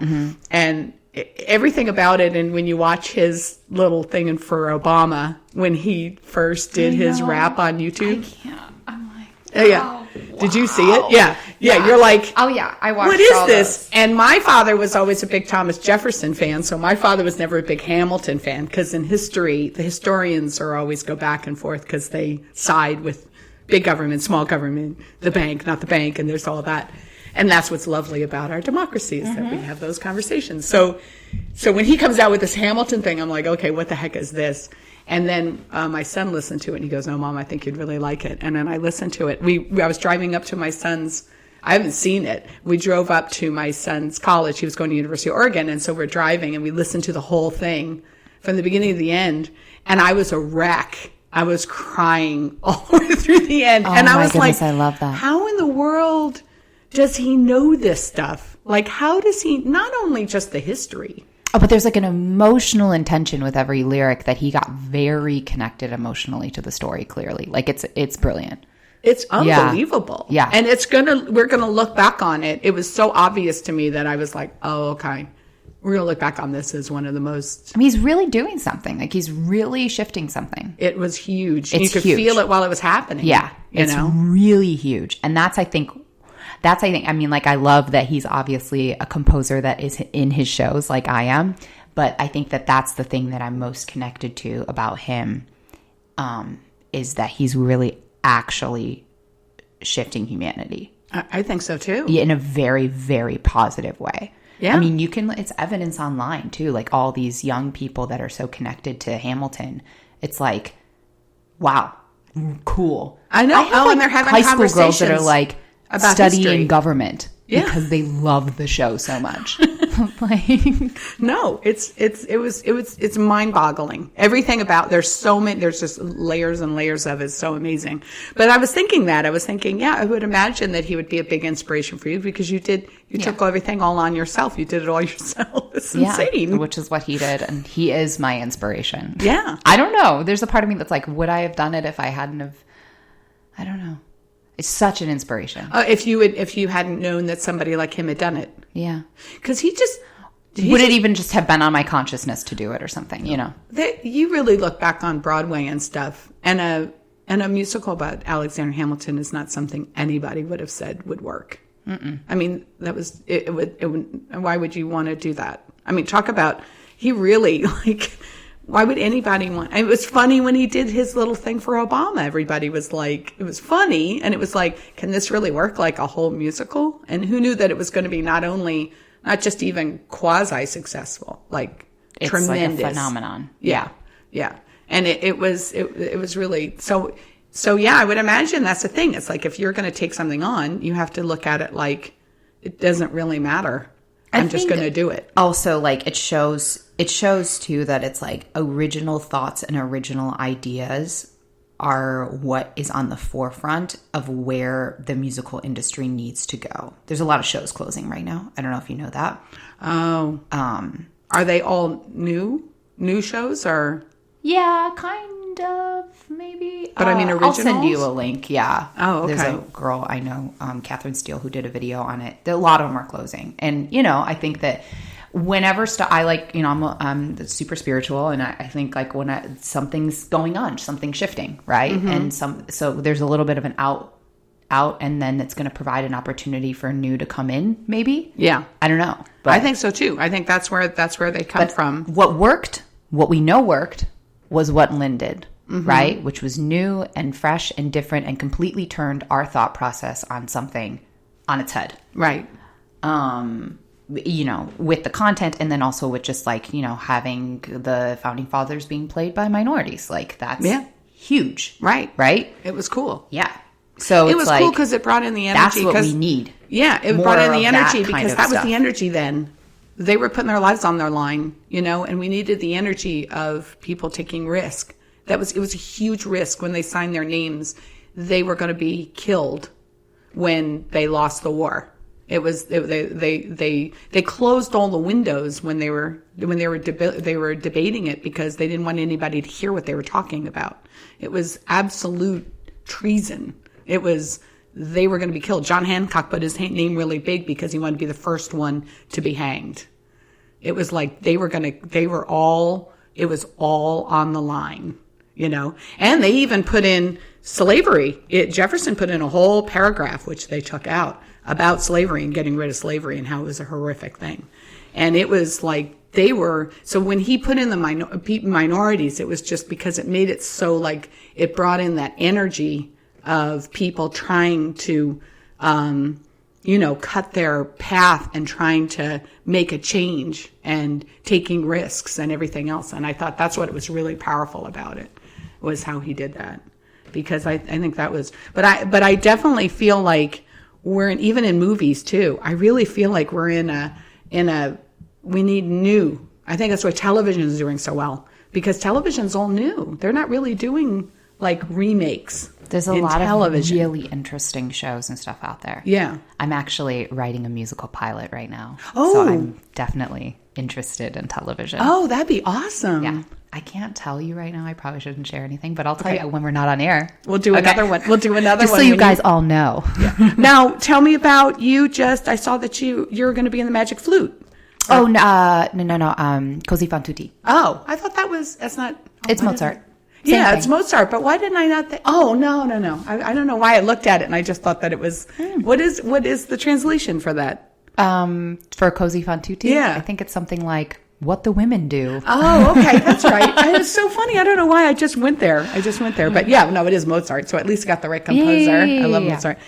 And everything about it. And when you watch his little thing for Obama, when he first did his rap on YouTube. I can't. I'm like, yeah. Did you see it? Yeah. You're like, oh yeah, I watched. What is all this? Those. And my father was always a big Thomas Jefferson fan, so my father was never a big Hamilton fan, because in history, the historians are always go back and forth because they side with big government, small government, the bank, not the bank, and there's all that. And that's what's lovely about our democracy, is that we have those conversations. So when he comes out with this Hamilton thing, I'm like, okay, what the heck is this? And then my son listened to it, and he goes, "No, Mom, I think you'd really like it." And then I listened to it. I was driving up to my son's. I haven't seen it. We drove up to my son's college. He was going to University of Oregon, and so we're driving, and we listened to the whole thing from the beginning to the end. And I was a wreck. I was crying all the way through the end, and I was like, "I love that. How in the world does he know this stuff? Like, how does he not only just the history?" Oh, but there's like an emotional intention with every lyric that he got very connected emotionally to the story, clearly. Like it's brilliant. It's unbelievable. Yeah. And we're gonna look back on it. It was so obvious to me that I was like, oh, okay. We're gonna look back on this as one of the most. I mean, he's really doing something. Like he's really shifting something. It was huge. It's you could huge. feel it while it was happening. Yeah. You it's know? really huge. And I think, I mean, like I love that he's obviously a composer that is in his shows like I am. But I think that that's the thing that I'm most connected to about him, is that he's really actually shifting humanity. I think so too. In a very, very positive way. Yeah. I mean, it's evidence online too. Like all these young people that are so connected to Hamilton. It's like, wow, cool. I know. And they're having high school conversations girls that are like about studying history. Government. Yeah. Because they love the show so much. No, it's mind-boggling. Everything about there's just layers and layers of it. It's so amazing. But I was thinking, yeah, I would imagine that he would be a big inspiration for you, because you took everything all on yourself. You did it all yourself. It's insane. Which is what he did, and he is my inspiration. Yeah. I don't know. There's a part of me that's like, would I have done it if I hadn't have? I don't know. It's such an inspiration. If you hadn't known that somebody like him had done it. Yeah. Because would it even just have been on my consciousness to do it or something, you know? You really look back on Broadway and stuff, and a musical about Alexander Hamilton is not something anybody would have said would work. I mean, that was, it would, why would you want to do that? I mean, talk about, he really, like, why would anybody want? It was funny when he did his little thing for Obama. Everybody was like, it was funny. And it was like, can this really work like a whole musical? And who knew that it was going to be not just even quasi successful, like it's tremendous. Like a phenomenon. Yeah. And it was really, so yeah, I would imagine that's the thing. It's like, if you're going to take something on, you have to look at it like it doesn't really matter. I'm just going to do it. Also, like it shows too that it's like original thoughts and original ideas are what is on the forefront of where the musical industry needs to go. There's a lot of shows closing right now. I don't know if you know that. Oh. Are they all new shows, or? Yeah, kind of, maybe. But I mean, originals? I'll send you a link, yeah. Oh, okay. There's a girl I know, Catherine Steele, who did a video on it. A lot of them are closing. And, you know, I think that whenever I like, you know, I'm super spiritual, and I think like when something's going on, something's shifting, right? And so there's a little bit of an out, and then it's going to provide an opportunity for new to come in, maybe. Yeah. I don't know. But I think so too. I think that's where they come from. What we know worked was what Lynn did, right? Which was new and fresh and different and completely turned our thought process on something on its head. Right. You know, with the content, and then also with just like, you know, having the founding fathers being played by minorities. Like that's huge. Right. Right? It was cool. Yeah. So it was like, cool because it brought in the energy. That's what we need. Yeah, it brought in the energy because that was the energy then. They were putting their lives on their line, you know, and we needed the energy of people taking risk. It was a huge risk when they signed their names. They were going to be killed when they lost the war. They closed all the windows when they were debating it because they didn't want anybody to hear what they were talking about. It was absolute treason. They were going to be killed. John Hancock put his name really big because he wanted to be the first one to be hanged. It was like it was all on the line, and they even put in slavery. Jefferson put in a whole paragraph, which they took out, about slavery and getting rid of slavery and how it was a horrific thing. And it was like so when he put in the minorities, it was just because it made it so like it brought in that energy of people trying to, cut their path and trying to make a change and taking risks and everything else. And I thought that's what was really powerful about it, was how he did that. Because I think that was, but I definitely feel like even in movies too, I really feel like we're we need new. I think that's why television is doing so well, because television's all new. They're not really doing like remakes. There's a lot of really interesting shows and stuff out there. Yeah. I'm actually writing a musical pilot right now. Oh. So I'm definitely interested in television. Oh, that'd be awesome. Yeah. I can't tell you right now. I probably shouldn't share anything, but I'll tell you when we're not on air. We'll do another one. We'll do another Just one. so you guys all know. Yeah. Now, tell me about I saw that you're going to be in the Magic Flute. Oh, no. Così fan tutti. Oh, I thought that's not. It's Mozart. Yeah, it's Mozart, but why didn't I not think? Oh, no. I don't know why I looked at it and I just thought that it was. What is the translation for that? For Così fan tutti? Yeah. I think it's something like What the Women Do. Oh, okay, that's right. It's so funny. I don't know why I just went there. But yeah, no, it is Mozart, so at least got the right composer. Yeah. I love Mozart.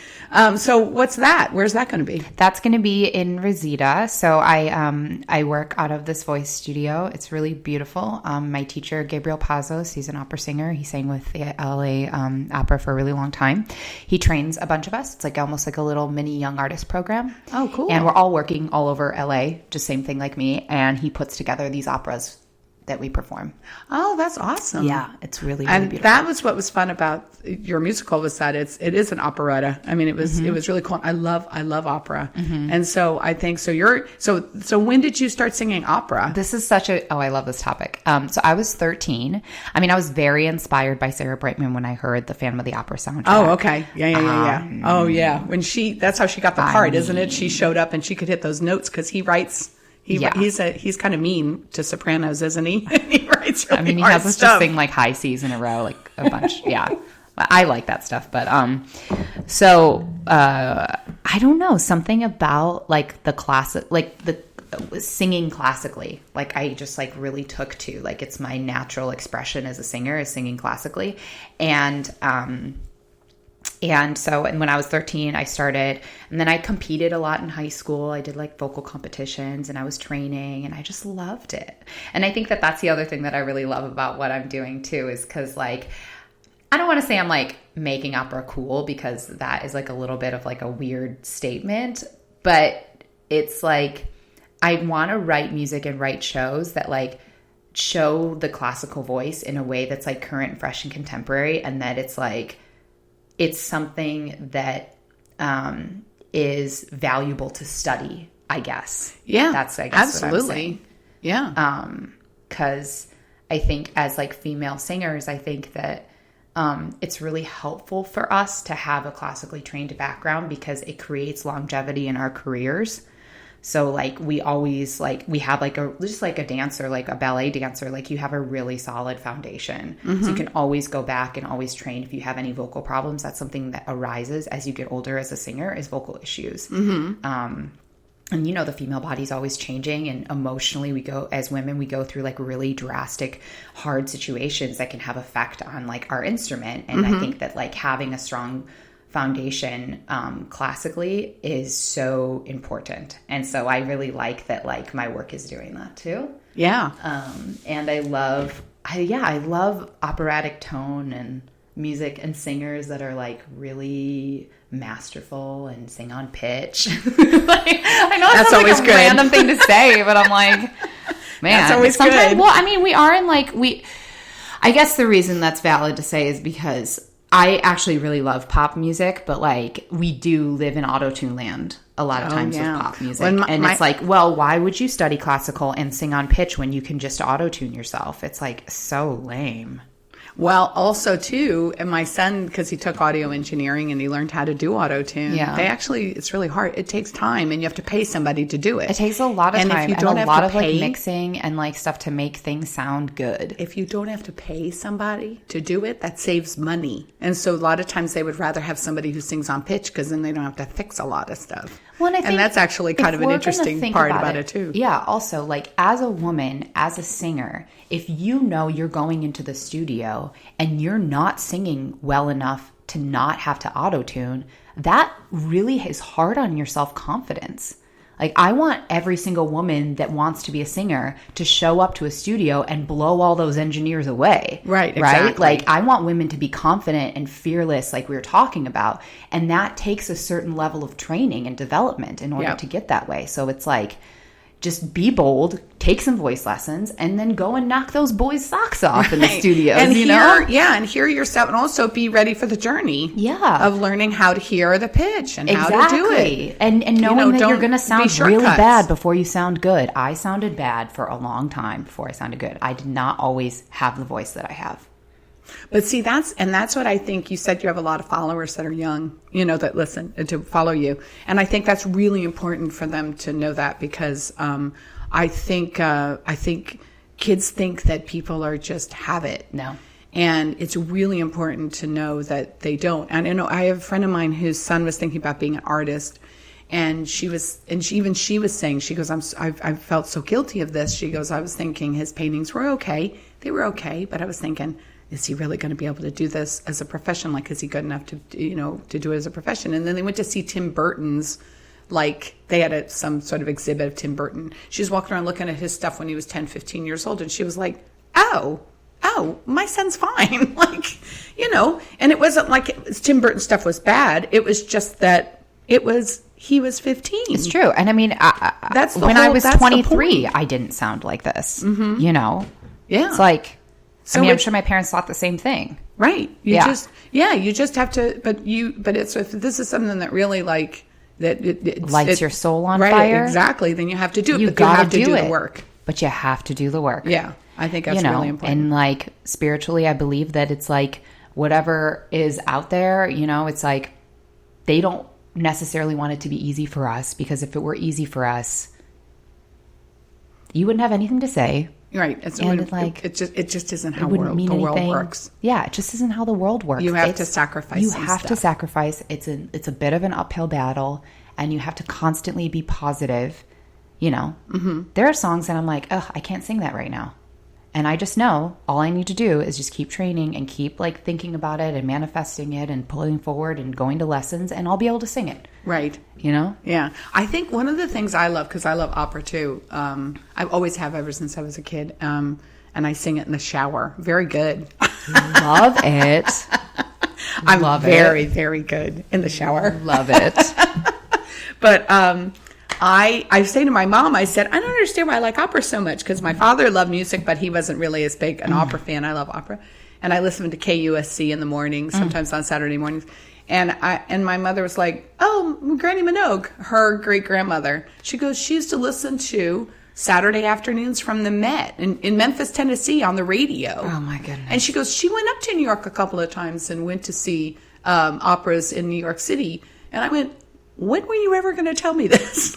So what's that? Where's that going to be? That's going to be in Reseda. So I work out of this voice studio. It's really beautiful. My teacher, Gabriel Pazos, he's an opera singer. He sang with the LA Opera for a really long time. He trains a bunch of us. It's like almost like a little mini young artist program. Oh, cool. And we're all working all over LA, just same thing like me. And he puts together these operas that we perform. Oh, that's awesome. Yeah, it's really, really and beautiful. That was what was fun about your musical, was that it is an operetta. I mean, it was really cool. I love opera. And so I think so when did you start singing opera? This is I love this topic. So I was 13. I mean, I was very inspired by Sarah Brightman when I heard the Phantom of the Opera soundtrack. Oh, okay. Yeah. Oh, yeah. That's how she got the part, isn't it? She showed up and she could hit those notes because he writes. He's kind of mean to sopranos, isn't he? He writes really he has us just sing like high C's in a row, like a bunch. Yeah, I like that stuff. But I don't know, something about like the classic, like the singing classically. Like I just like really took to, like, it's my natural expression as a singer, is singing classically, And when I was 13, I started, and then I competed a lot in high school. I did like vocal competitions and I was training and I just loved it. And I think that that's the other thing that I really love about what I'm doing too, is because like, I don't want to say I'm like making opera cool, because that is like a little bit of like a weird statement, but it's like, I want to write music and write shows that like show the classical voice in a way that's like current, fresh, and contemporary. And that it's like, it's something that is valuable to study, I guess. Yeah, that's I guess absolutely. What I'm saying. Yeah, because I think as like female singers, I think that it's really helpful for us to have a classically trained background, because it creates longevity in our careers. So like we always like, we have like just like a dancer, like a ballet dancer, like you have a really solid foundation. So you can always go back and always train if you have any vocal problems. That's something that arises as you get older as a singer, is vocal issues. And the female body is always changing, and emotionally as women, we go through like really drastic, hard situations that can have effect on like our instrument. And I think that like having a strong foundation classically is so important. And so I really like that like my work is doing that too. Yeah. And I love operatic tone and music and singers that are like really masterful and sing on pitch. Like, I know that's always like a random thing to say, but I'm like, man, that's always good. Well, I mean, we are in like, I guess the reason that's valid to say is because I actually really love pop music, but like we do live in auto-tune land a lot of times with pop music. And it's like, well, why would you study classical and sing on pitch when you can just auto-tune yourself? It's like so lame. Well, also too, and my son, because he took audio engineering and he learned how to do auto-tune, it's really hard. It takes time and you have to pay somebody to do it. It takes a lot of time and a lot of like mixing and like stuff to make things sound good. If you don't have to pay somebody to do it, that saves money. And so a lot of times they would rather have somebody who sings on pitch because then they don't have to fix a lot of stuff. Well, and that's actually kind of an interesting part about it too. Yeah. Also, like as a woman, as a singer, if you know you're going into the studio and you're not singing well enough to not have to auto-tune, that really is hard on your self-confidence. Like I want every single woman that wants to be a singer to show up to a studio and blow all those engineers away. Right, exactly. Right? Like I want women to be confident and fearless like we were talking about. And that takes a certain level of training and development in order to get that way. So it's like, just be bold, take some voice lessons, and then go and knock those boys' socks off in the studio. And and hear yourself, and also be ready for the journey. Yeah, of learning how to hear the pitch and how to do it, and knowing that you're going to sound really bad before you sound good. I sounded bad for a long time before I sounded good. I did not always have the voice that I have. But see, that's what I think. You said you have a lot of followers that are young, that listen and to follow you. And I think that's really important for them to know that because I think kids think that people are just have it. No. And it's really important to know that they don't. And I have a friend of mine whose son was thinking about being an artist. And she was saying, she goes, I felt so guilty of this. She goes, I was thinking his paintings were okay. They were okay. But I was thinking, is he really going to be able to do this as a profession? Like, is he good enough to do it as a profession? And then they went to see Tim Burton's, like they had some sort of exhibit of Tim Burton. She was walking around looking at his stuff when he was 10, 15 years old. And she was like, oh, my son's fine. And it wasn't like Tim Burton stuff was bad. It was just that he was 15. It's true. And I mean, I was 23, I didn't sound like this, mm-hmm. Yeah. It's like, I'm sure my parents thought the same thing. Right. You just have to, but if this is something that really it lights your soul on fire. Right, exactly. Then you have to do it. You have to do the work. But you have to do the work. Yeah. I think that's really important. And spiritually, I believe that it's whatever is out there, it's they don't necessarily want it to be easy for us, because if it were easy for us, you wouldn't have anything to say. Right. It just isn't how the world works. Yeah, it just isn't how the world works. You have to sacrifice. You have to sacrifice. It's a bit of an uphill battle, and you have to constantly be positive. Mm-hmm. There are songs that I'm like, ugh, I can't sing that right now. And I just know all I need to do is just keep training and keep thinking about it and manifesting it and pulling forward and going to lessons, and I'll be able to sing it. Right. Yeah. I think one of the things I love, because I love opera too, I always have ever since I was a kid, and I sing it in the shower. Very good. Love it. I'm very, very good in the shower. Love it. But I say to my mom, I said, I don't understand why I like opera so much, because my father loved music, but he wasn't really as big an opera fan. I love opera. And I listen to KUSC in the morning, sometimes on Saturday mornings. And my mother was like, oh, Granny Minogue, her great-grandmother. She goes, she used to listen to Saturday afternoons from the Met in Memphis, Tennessee on the radio. Oh, my goodness. And she goes, she went up to New York a couple of times and went to see operas in New York City. And I went, when were you ever going to tell me this?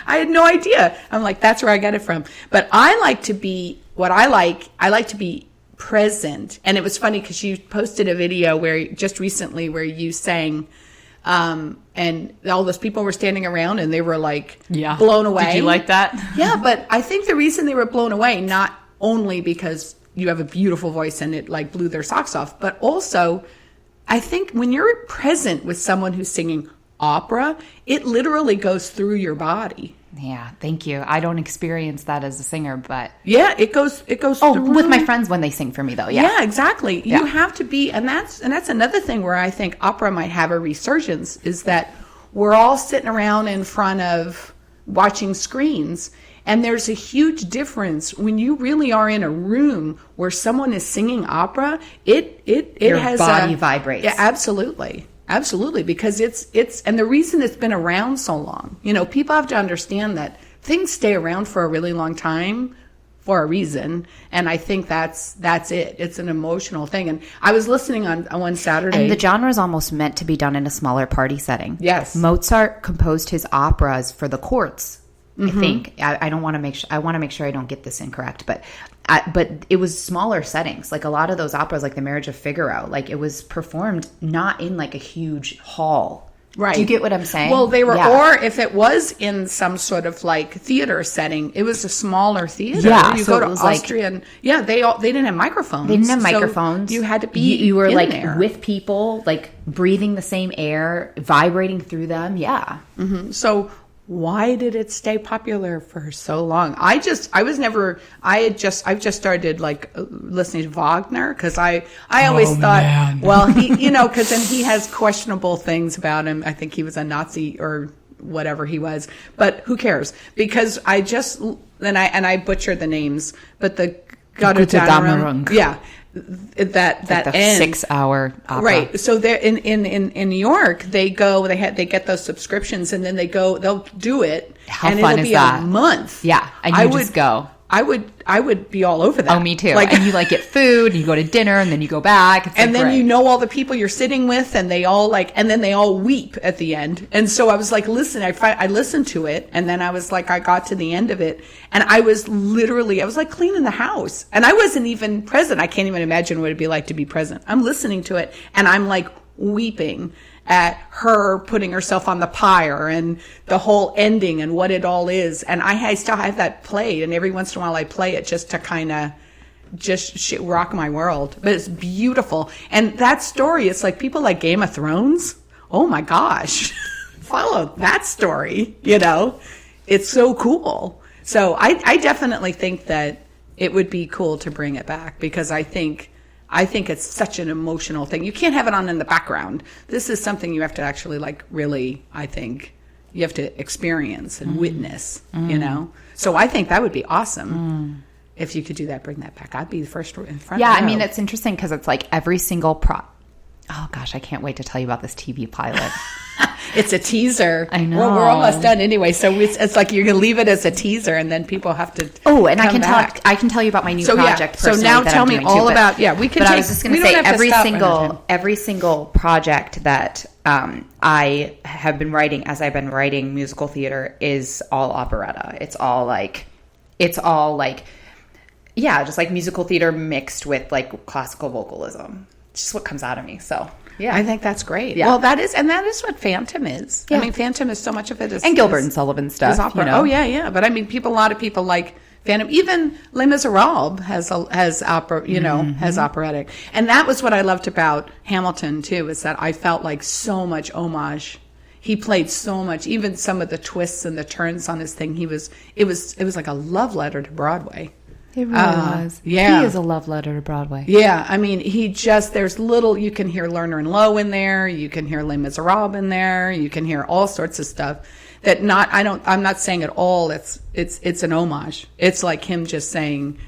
I had no idea. I'm like, that's where I got it from. But I like to be to be present. And it was funny because you posted a video just recently where you sang, and all those people were standing around and they were blown away. Did you like that? Yeah, but I think the reason they were blown away, not only because you have a beautiful voice and it blew their socks off, but also I think when you're present with someone who's singing opera, it literally goes through your body. Yeah, thank you. I don't experience that as a singer, but yeah, it goes. With my friends when they sing for me, though. Yeah, exactly. Yeah. You have to be, and that's another thing where I think opera might have a resurgence, is that we're all sitting around in front of watching screens, And there's a huge difference when you really are in a room where someone is singing opera. Your has body vibrates. Yeah, absolutely. Absolutely. Because it's, and the reason it's been around so long, people have to understand that things stay around for a really long time for a reason. And I think that's it. It's an emotional thing. And I was listening on one Saturday. And the genre is almost meant to be done in a smaller party setting. Yes. Mozart composed his operas for the courts. I think I don't want to make sure. I want to make sure I don't get this incorrect, but it was smaller settings. Like a lot of those operas, like The Marriage of Figaro, like it was performed not in like a huge hall. Right. Do you get what I'm saying? Well, they were, or if it was in some sort of like theater setting, it was a smaller theater. Yeah. You so go to Austria, and they didn't have microphones. They didn't have microphones. So you had to be. You were like there with people, like breathing the same air, vibrating through them. Yeah. Mm-hmm. So why did it stay popular for so long? I've just started like listening to Wagner because I always thought, man. Well, he, because then he has questionable things about him. I think he was a Nazi or whatever he was, but who cares? Because I butchered the names, but the Götterdämmerung, yeah. That like the end 6-hour opera. Right. So they're in New York, they get those subscriptions and then they'll do it. How and fun it'll is be that? A month. Yeah. And you just go. I would be all over that. Oh, me too. And you like get food and you go to dinner and then you go back. It's and then great. all the people you're sitting with and they all and then they all weep at the end. And so I was like, listen, I listened to it and then I was like, I got to the end of it and I was like cleaning the house and I wasn't even present. I can't even imagine what it'd be like to be present. I'm listening to it and I'm like weeping at her putting herself on the pyre and the whole ending and what it all is. And I still have that played, and every once in a while I play it just to kind of rock my world. But it's beautiful. And that story, it's like people like Game of Thrones. Oh my gosh. Follow that story, It's so cool. So I definitely think that it would be cool to bring it back because I think it's such an emotional thing. You can't have it on in the background. This is something you have to actually really, I think, you have to experience and witness, So I think that would be awesome if you could do that, bring that back. I'd be the first in front. Yeah, I mean, it's interesting because it's like every single Oh gosh, I can't wait to tell you about this TV pilot. It's a teaser. I know. Well, we're almost done anyway, so it's like you're gonna leave it as a teaser, and then people have to. Oh, and I can tell you about my new project. So now tell me all about. Yeah, we can. But I was just gonna say every single project that I have been writing as I've been writing musical theater is all operetta. It's all like, yeah, just like musical theater mixed with like classical vocalism. It's just what comes out of me. So. Yeah, I think that's great. Yeah. Well, that is what Phantom is. Yeah. I mean, Phantom is so much of it is and Gilbert and Sullivan stuff. Opera. Oh yeah. But I mean, a lot of people like Phantom. Even Les Miserables has opera. Has operatic, and that was what I loved about Hamilton too. Is that I felt like so much homage. He played so much, even some of the twists and the turns on his thing. It was like a love letter to Broadway. It really was. Yeah. He is a love letter to Broadway. Yeah. I mean, there's little, you can hear Lerner and Lowe in there. You can hear Les Miserables in there. You can hear all sorts of stuff I'm not saying at all it's an homage. It's like him just saying,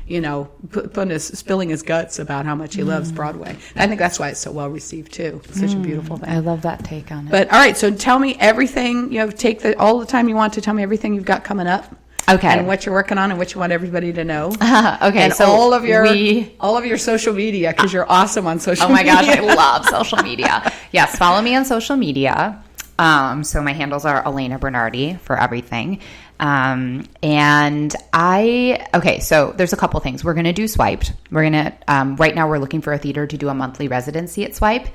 spilling his guts about how much he loves Broadway. And I think that's why it's so well received too. It's such a beautiful thing. I love that take on it. But all right. So tell me everything, take all the time you want to tell me everything you've got coming up. Okay. And what you're working on and what you want everybody to know. Okay. And so all of your social media, because you're awesome on social media. Oh my gosh, I love social media. Yes, follow me on social media. So my handles are Alena Bernardi for everything. So there's a couple things. We're going to do Swiped. We're going to, right now we're looking for a theater to do a monthly residency at Swipe.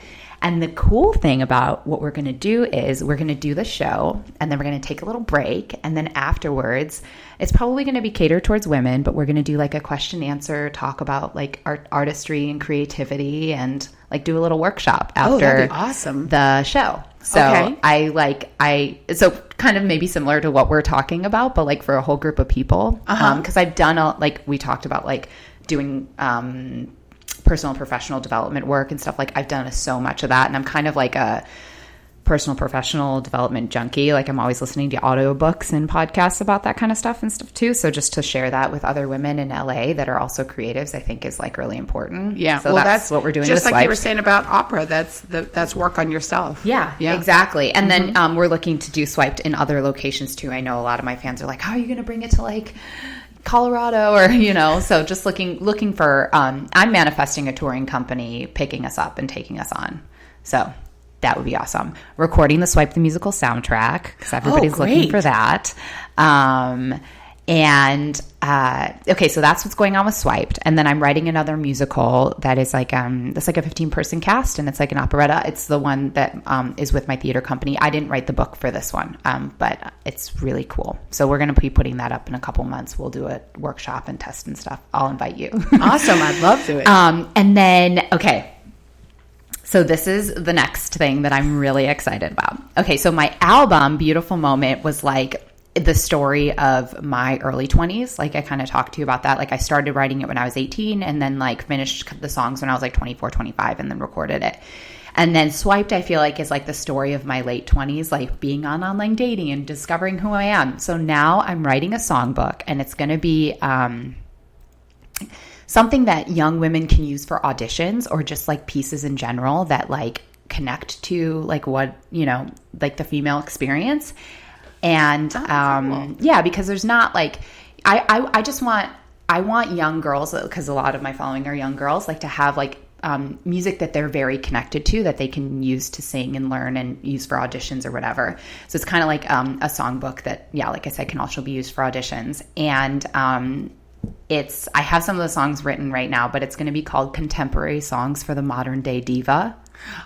And the cool thing about what we're going to do is we're going to do the show and then we're going to take a little break. And then afterwards, it's probably going to be catered towards women, but we're going to do like a question answer, talk about like artistry and creativity and like do a little workshop after that'd be awesome. The show. So okay. So kind of maybe similar to what we're talking about, but like for a whole group of people. Cause I've done we talked about like doing, personal and professional development work and stuff. Like I've done so much of that, and I'm kind of like personal professional development junkie. Like I'm always listening to audiobooks and podcasts about that kind of stuff and stuff too. So just to share that with other women in LA that are also creatives, I think is like really important. Yeah. So that's what we're doing. Just like Swiped. you were saying about opera, that's work on yourself. Yeah, exactly. And then we're looking to do Swiped in other locations too. I know a lot of my fans are like, how are you going to bring it to like Colorado or, so just looking for, I'm manifesting a touring company picking us up and taking us on. So that would be awesome. Recording the Swipe the Musical soundtrack because everybody's looking for that. Okay, so that's what's going on with Swiped. And then I'm writing another musical that is like, that's like a 15-person cast and it's like an operetta. It's the one that is with my theater company. I didn't write the book for this one, but it's really cool. So we're going to be putting that up in a couple months. We'll do a workshop and test and stuff. I'll invite you. Awesome. I'd love to. And then, okay. So this is the next thing that I'm really excited about. Okay, so my album, Beautiful Moment, was like the story of my early 20s. Like I kind of talked to you about that. Like I started writing it when I was 18 and then like finished the songs when I was like 24, 25 and then recorded it. And then Swiped, I feel like, is like the story of my late 20s, like being on online dating and discovering who I am. So now I'm writing a songbook and it's going to be something that young women can use for auditions or just like pieces in general that like connect to like what, like the female experience. And cool. Yeah, because there's not like, I want young girls, because a lot of my following are young girls, like to have like music that they're very connected to that they can use to sing and learn and use for auditions or whatever. So it's kind of like a songbook that, yeah, like I said, can also be used for auditions. And I have some of the songs written right now, but it's going to be called Contemporary Songs for the Modern Day Diva.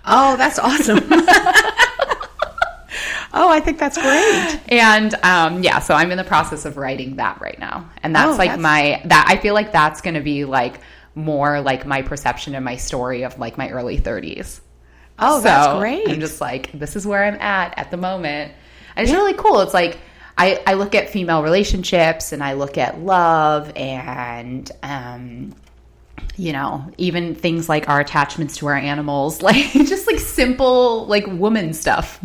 Oh, that's awesome. Oh, I think that's great. And so I'm in the process of writing that right now. And that's I feel like that's going to be like more like my perception and my story of like my early 30s. Oh, so that's great. I'm just like, this is where I'm at the moment. And it's really cool. It's like, I look at female relationships and I look at love and, even things like our attachments to our animals, like just like simple, like woman stuff,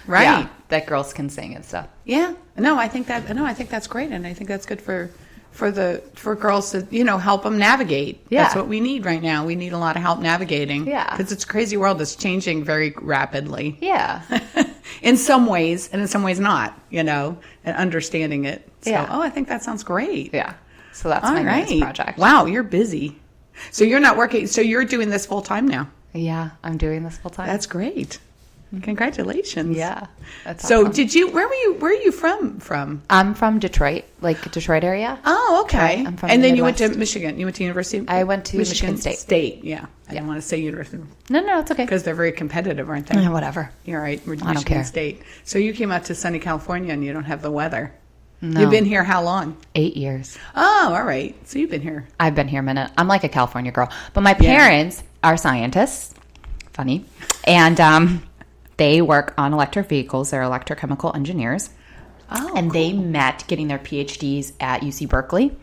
Right. Yeah, that girls can sing and stuff. Yeah. I think that's great. And I think that's good for girls to, help them navigate. Yeah. That's what we need right now. We need a lot of help navigating. Yeah. Because it's a crazy world that's changing very rapidly. Yeah. In some ways, and in some ways not, and understanding it. So, yeah. I think that sounds great. Yeah. So that's my next project. Wow, you're busy. So you're not working. So you're doing this full time now. Yeah, I'm doing this full time. That's great. Congratulations. Yeah. That's so awesome. where are you from? I'm from Detroit, like Detroit area. Oh, okay. I'm from and the then Midwest. you went to Michigan. You went to University? I went to Michigan State. Yeah. I didn't want to say University. No, it's okay. Because they're very competitive, aren't they? Yeah, whatever. You're right. We're I don't Michigan care. State. So you came out to sunny California and you don't have the weather. No. You've been here how long? 8 years. Oh, all right. So you've been here. I've been here a minute. I'm like a California girl. But my parents are scientists. Funny. And they work on electric vehicles. They're electrochemical engineers. Oh, and cool. they met getting their PhDs at UC Berkeley.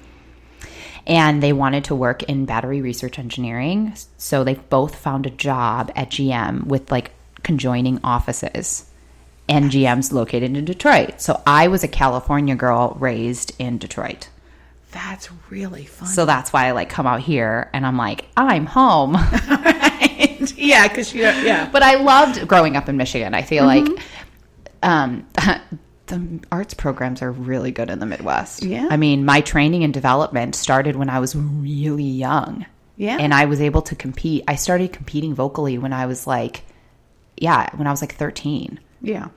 And they wanted to work in battery research engineering. So they both found a job at GM with like conjoining offices. And GM's located in Detroit. So I was a California girl raised in Detroit. That's really fun. So that's why I like come out here and I'm like, I'm home. Right. Yeah, because yeah. But I loved growing up in Michigan. I feel like the arts programs are really good in the Midwest. Yeah. I mean, my training and development started when I was really young. Yeah. And I was able to compete. I started competing vocally when I was like 13. Yeah.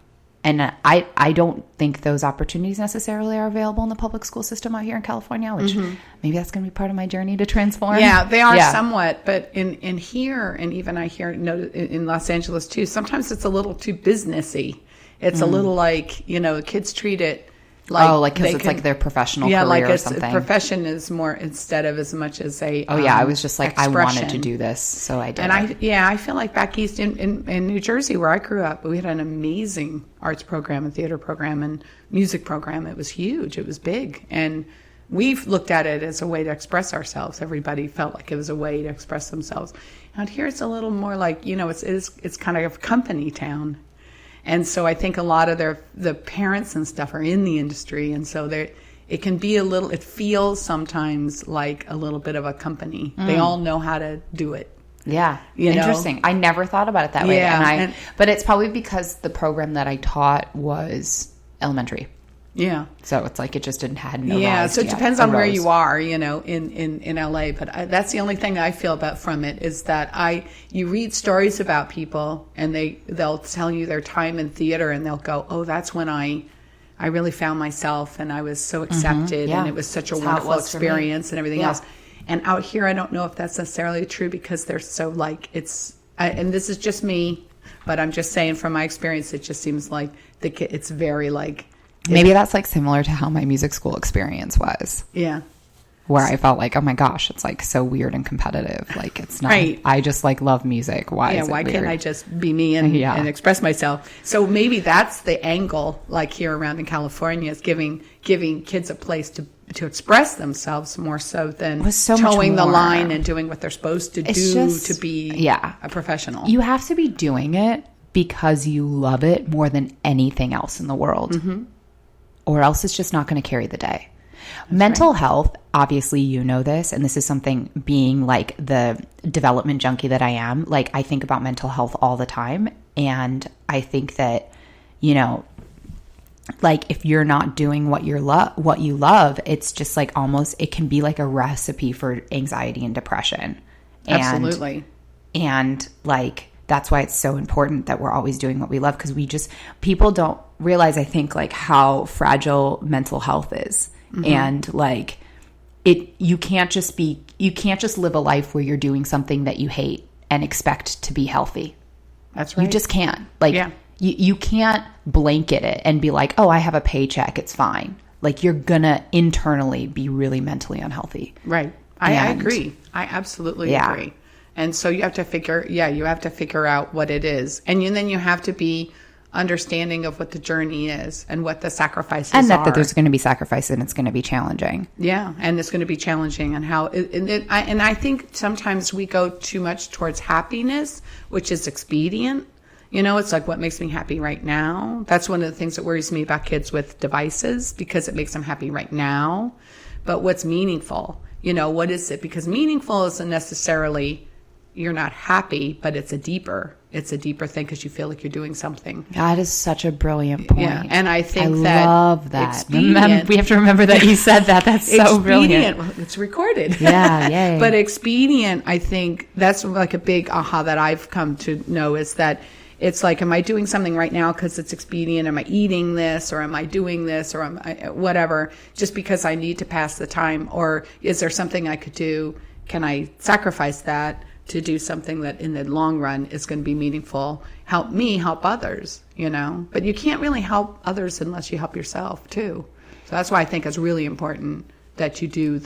And I don't think those opportunities necessarily are available in the public school system out here in California, which maybe that's going to be part of my journey to transform. Yeah, they are somewhat. But in here, and even I hear in Los Angeles too, sometimes it's a little too businessy. It's a little like, kids treat it like because it's like their professional career like or something. Profession is more instead of as much as a I was just like expression. I wanted to do this, so I did. And I feel like back east in New Jersey where I grew up, we had an amazing arts program and theater program and music program. It was huge. It was big, and we've looked at it as a way to express ourselves. Everybody felt like it was a way to express themselves. Out here, it's a little more like it's kind of a company town. And so I think a lot of the parents and stuff are in the industry. And so it can be it feels sometimes like a little bit of a company. They all know how to do it. Yeah. Interesting. I never thought about it that way. Yeah. But it's probably because the program that I taught was elementary. Yeah. So it's like it just didn't have so it depends on where you are, in LA. But that's the only thing I feel about from it is that you read stories about people and they'll tell you their time in theater and they'll go, oh, that's when I really found myself and I was so accepted and it was such a wonderful experience and everything else. And out here, I don't know if that's necessarily true because they're so like and this is just me, but I'm just saying from my experience, it just seems like it's very like. Maybe that's like similar to how my music school experience was. Yeah. Where I felt like, oh my gosh, it's like so weird and competitive. Like it's not, right. I just like love music. Why can't I just be me and express myself? So maybe that's the angle, like here around in California, is giving kids a place to express themselves more so than towing the line and doing what they're supposed to do to be a professional. You have to be doing it because you love it more than anything else in the world. Mm-hmm. Or else it's just not going to carry the day. Mental health, obviously you know this, and this is something being like the development junkie that I am. Like I think about mental health all the time, and I think that, like if you're not doing what you love, it's just like almost it can be like a recipe for anxiety and depression. Absolutely. And like that's why it's so important that we're always doing what we love, because people don't realize, I think, like how fragile mental health is. Mm-hmm. And like you can't just live a life where you're doing something that you hate and expect to be healthy. That's right. You just can't. Like you can't blanket it and be like, oh, I have a paycheck, it's fine. Like you're gonna internally be really mentally unhealthy. Right. I agree. I absolutely agree. And so you have to figure out what it is. And then you have to be understanding of what the journey is and what the sacrifices are. And that there's going to be sacrifice and it's going to be challenging. Yeah. And it's going to be challenging and I think sometimes we go too much towards happiness, which is expedient. It's like what makes me happy right now. That's one of the things that worries me about kids with devices because it makes them happy right now. But what's meaningful? What is it? Because meaningful isn't necessarily you're not happy, but it's a deeper thing because you feel like you're doing something. That is such a brilliant point. Yeah, and I think I love that. We have to remember that you said that. That's so brilliant. Well, it's recorded. Yeah, yay. But expedient, I think that's like a big aha that I've come to know is that it's like, am I doing something right now because it's expedient? Am I eating this or am I doing this or am I whatever just because I need to pass the time? Or is there something I could do? Can I sacrifice that to do something that in the long run is going to be meaningful, help me, help others, But you can't really help others unless you help yourself too. So that's why I think it's really important that you do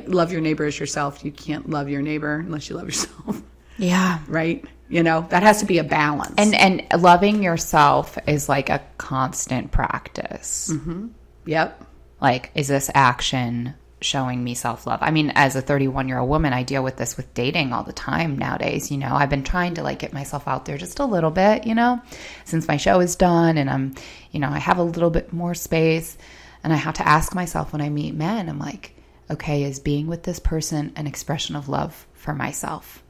love your neighbor as yourself. You can't love your neighbor unless you love yourself. Yeah. Right? That has to be a balance. And loving yourself is like a constant practice. Mm-hmm. Yep. Like, is this action showing me self-love? I mean, as a 31-year-old woman, I deal with this with dating all the time nowadays. I've been trying to like get myself out there just a little bit, since my show is done and I'm, I have a little bit more space, and I have to ask myself when I meet men, I'm like, okay, is being with this person an expression of love for myself?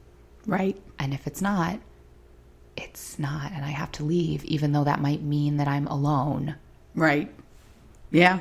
Right. And if it's not, it's not. And I have to leave, even though that might mean that I'm alone. Right. Yeah.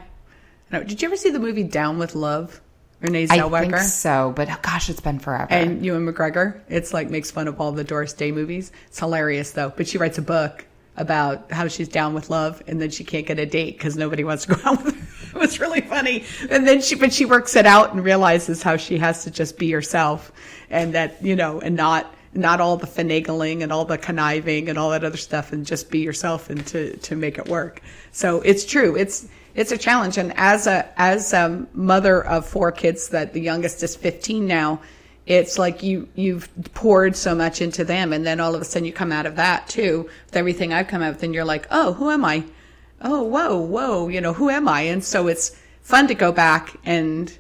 No, did you ever see the movie Down with Love? Renee Zellweger? I think so, but gosh, it's been forever. And Ewan McGregor. It's like makes fun of all the Doris Day movies. It's hilarious though. But she writes a book about how she's down with love and then she can't get a date because nobody wants to go out with her. It was really funny. And then she works it out and realizes how she has to just be herself and that, and not all the finagling and all the conniving and all that other stuff and just be yourself and to make it work. So it's true. It's a challenge. And as a mother of 4 kids that the youngest is 15 now, it's like you've poured so much into them. And then all of a sudden you come out of that too, with everything I've come out with, and you're like, oh, who am I? Oh, whoa, who am I? And so it's fun to go back and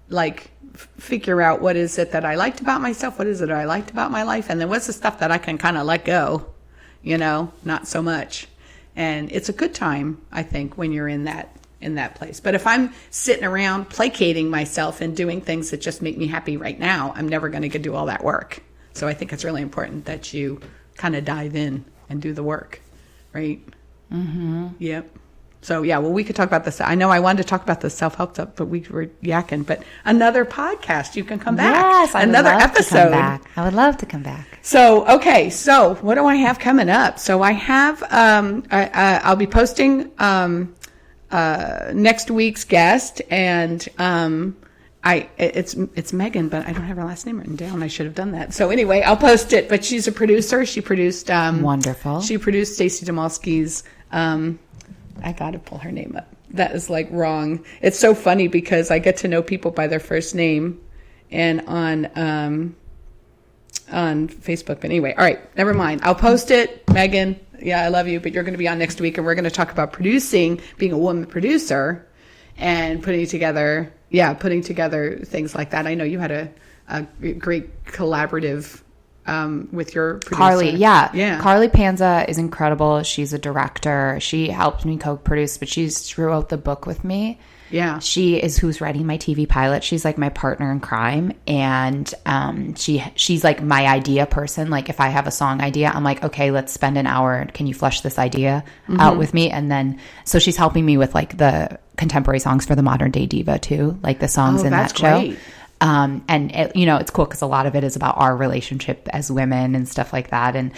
like figure out what is it that I liked about myself? What is it I liked about my life? And then what's the stuff that I can kind of let go, not so much. And it's a good time, I think, when you're in that place. But if I'm sitting around placating myself and doing things that just make me happy right now, I'm never going to do all that work. So I think it's really important that you kind of dive in and do the work, right? Mm-hmm. Yep. So, yeah, well, we could talk about this. I know I wanted to talk about the self-help stuff, but we were yakking. But another podcast, you can come back. Yes, another episode. I would love to come back. So, okay, so what do I have coming up? So I have, I'll be posting next week's guest, and it's Megan, but I don't have her last name written down. I should have done that. So anyway, I'll post it. But she's a producer. She produced wonderful. She produced Stacey Demolsky's. I got to pull her name up. That is like wrong. It's so funny because I get to know people by their first name, and on Facebook. But anyway, all right, never mind. I'll post it. Megan, yeah, I love you, but you're going to be on next week, and we're going to talk about producing, being a woman producer, and putting together things like that. I know you had a great collaborative with your producer. Carly, yeah. Carly Panza is incredible. She's a director. She helped me co-produce, but she wrote the book with me. Yeah. She is who's writing my TV pilot. She's like my partner in crime. And she's like my idea person. Like if I have a song idea, I'm like, okay, let's spend an hour. Can you flesh this idea out with me? And then, so she's helping me with like the contemporary songs for the Modern Day Diva too, like the songs in that show. Great. And it, you know, it's cool because a lot of it is about our relationship as women and stuff like that. And,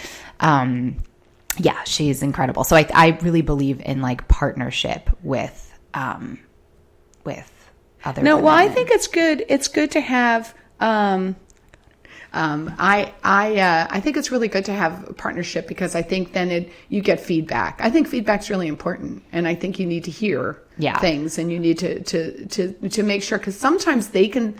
yeah, she's incredible. So I really believe in like partnership with other women. Well, I think it's good. It's good to have, I think it's really good to have a partnership because I think then you get feedback. I think feedback's really important, and I think you need to hear things, and you need to make sure, because sometimes they can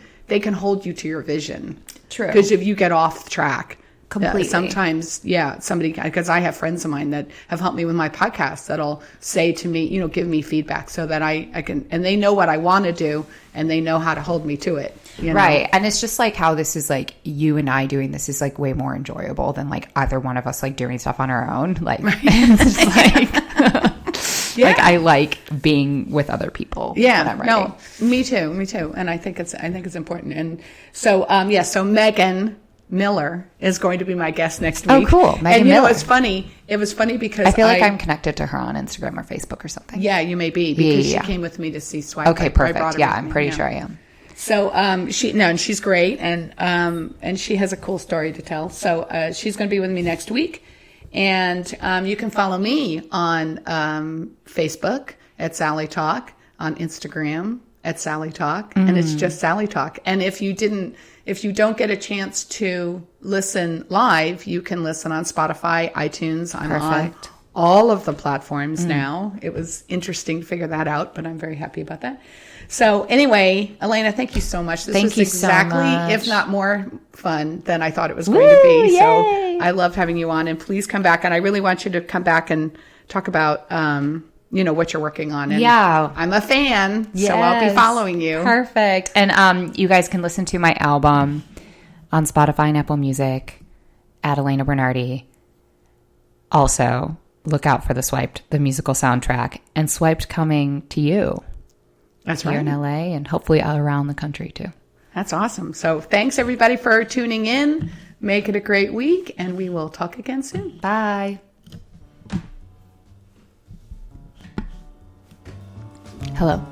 hold you to your vision. True. Because if you get off track, completely. Sometimes, somebody, because I have friends of mine that have helped me with my podcast that'll say to me, give me feedback so that I can, and they know what I want to do, and they know how to hold me to it. Right. And it's just like how this is like you and I doing this is like way more enjoyable than like either one of us like doing stuff on our own. Like, it's just like, like I like being with other people. Yeah. No, me too. And I think it's important. And so, so Megan Miller is going to be my guest next week. Oh, cool. Megan Miller. It's funny. It was funny because I feel like I'm connected to her on Instagram or Facebook or something. Yeah, you may be, because she came with me to see Swipe. Okay, perfect. Yeah, I'm pretty sure I am. So and she's great, and she has a cool story to tell. So she's going to be with me next week, and you can follow me on Facebook at Sally Talk, on Instagram at Sally Talk, and it's just Sally Talk. And if you don't get a chance to listen live, you can listen on Spotify, iTunes. I'm on all of the platforms now. It was interesting to figure that out, but I'm very happy about that. So anyway, Alena, thank you so much. This was exactly, if not more fun than I thought it was going to be. Yay. So I loved having you on, and please come back. And I really want you to come back and talk about, what you're working on. And I'm a fan, so I'll be following you. Perfect. And you guys can listen to my album on Spotify and Apple Music at Alena Bernardi. Also, look out for the musical soundtrack, and Swiped coming to you. That's here in LA, and hopefully around the country too. That's awesome. So thanks everybody for tuning in. Make it a great week, and we will talk again soon. Bye. Hello.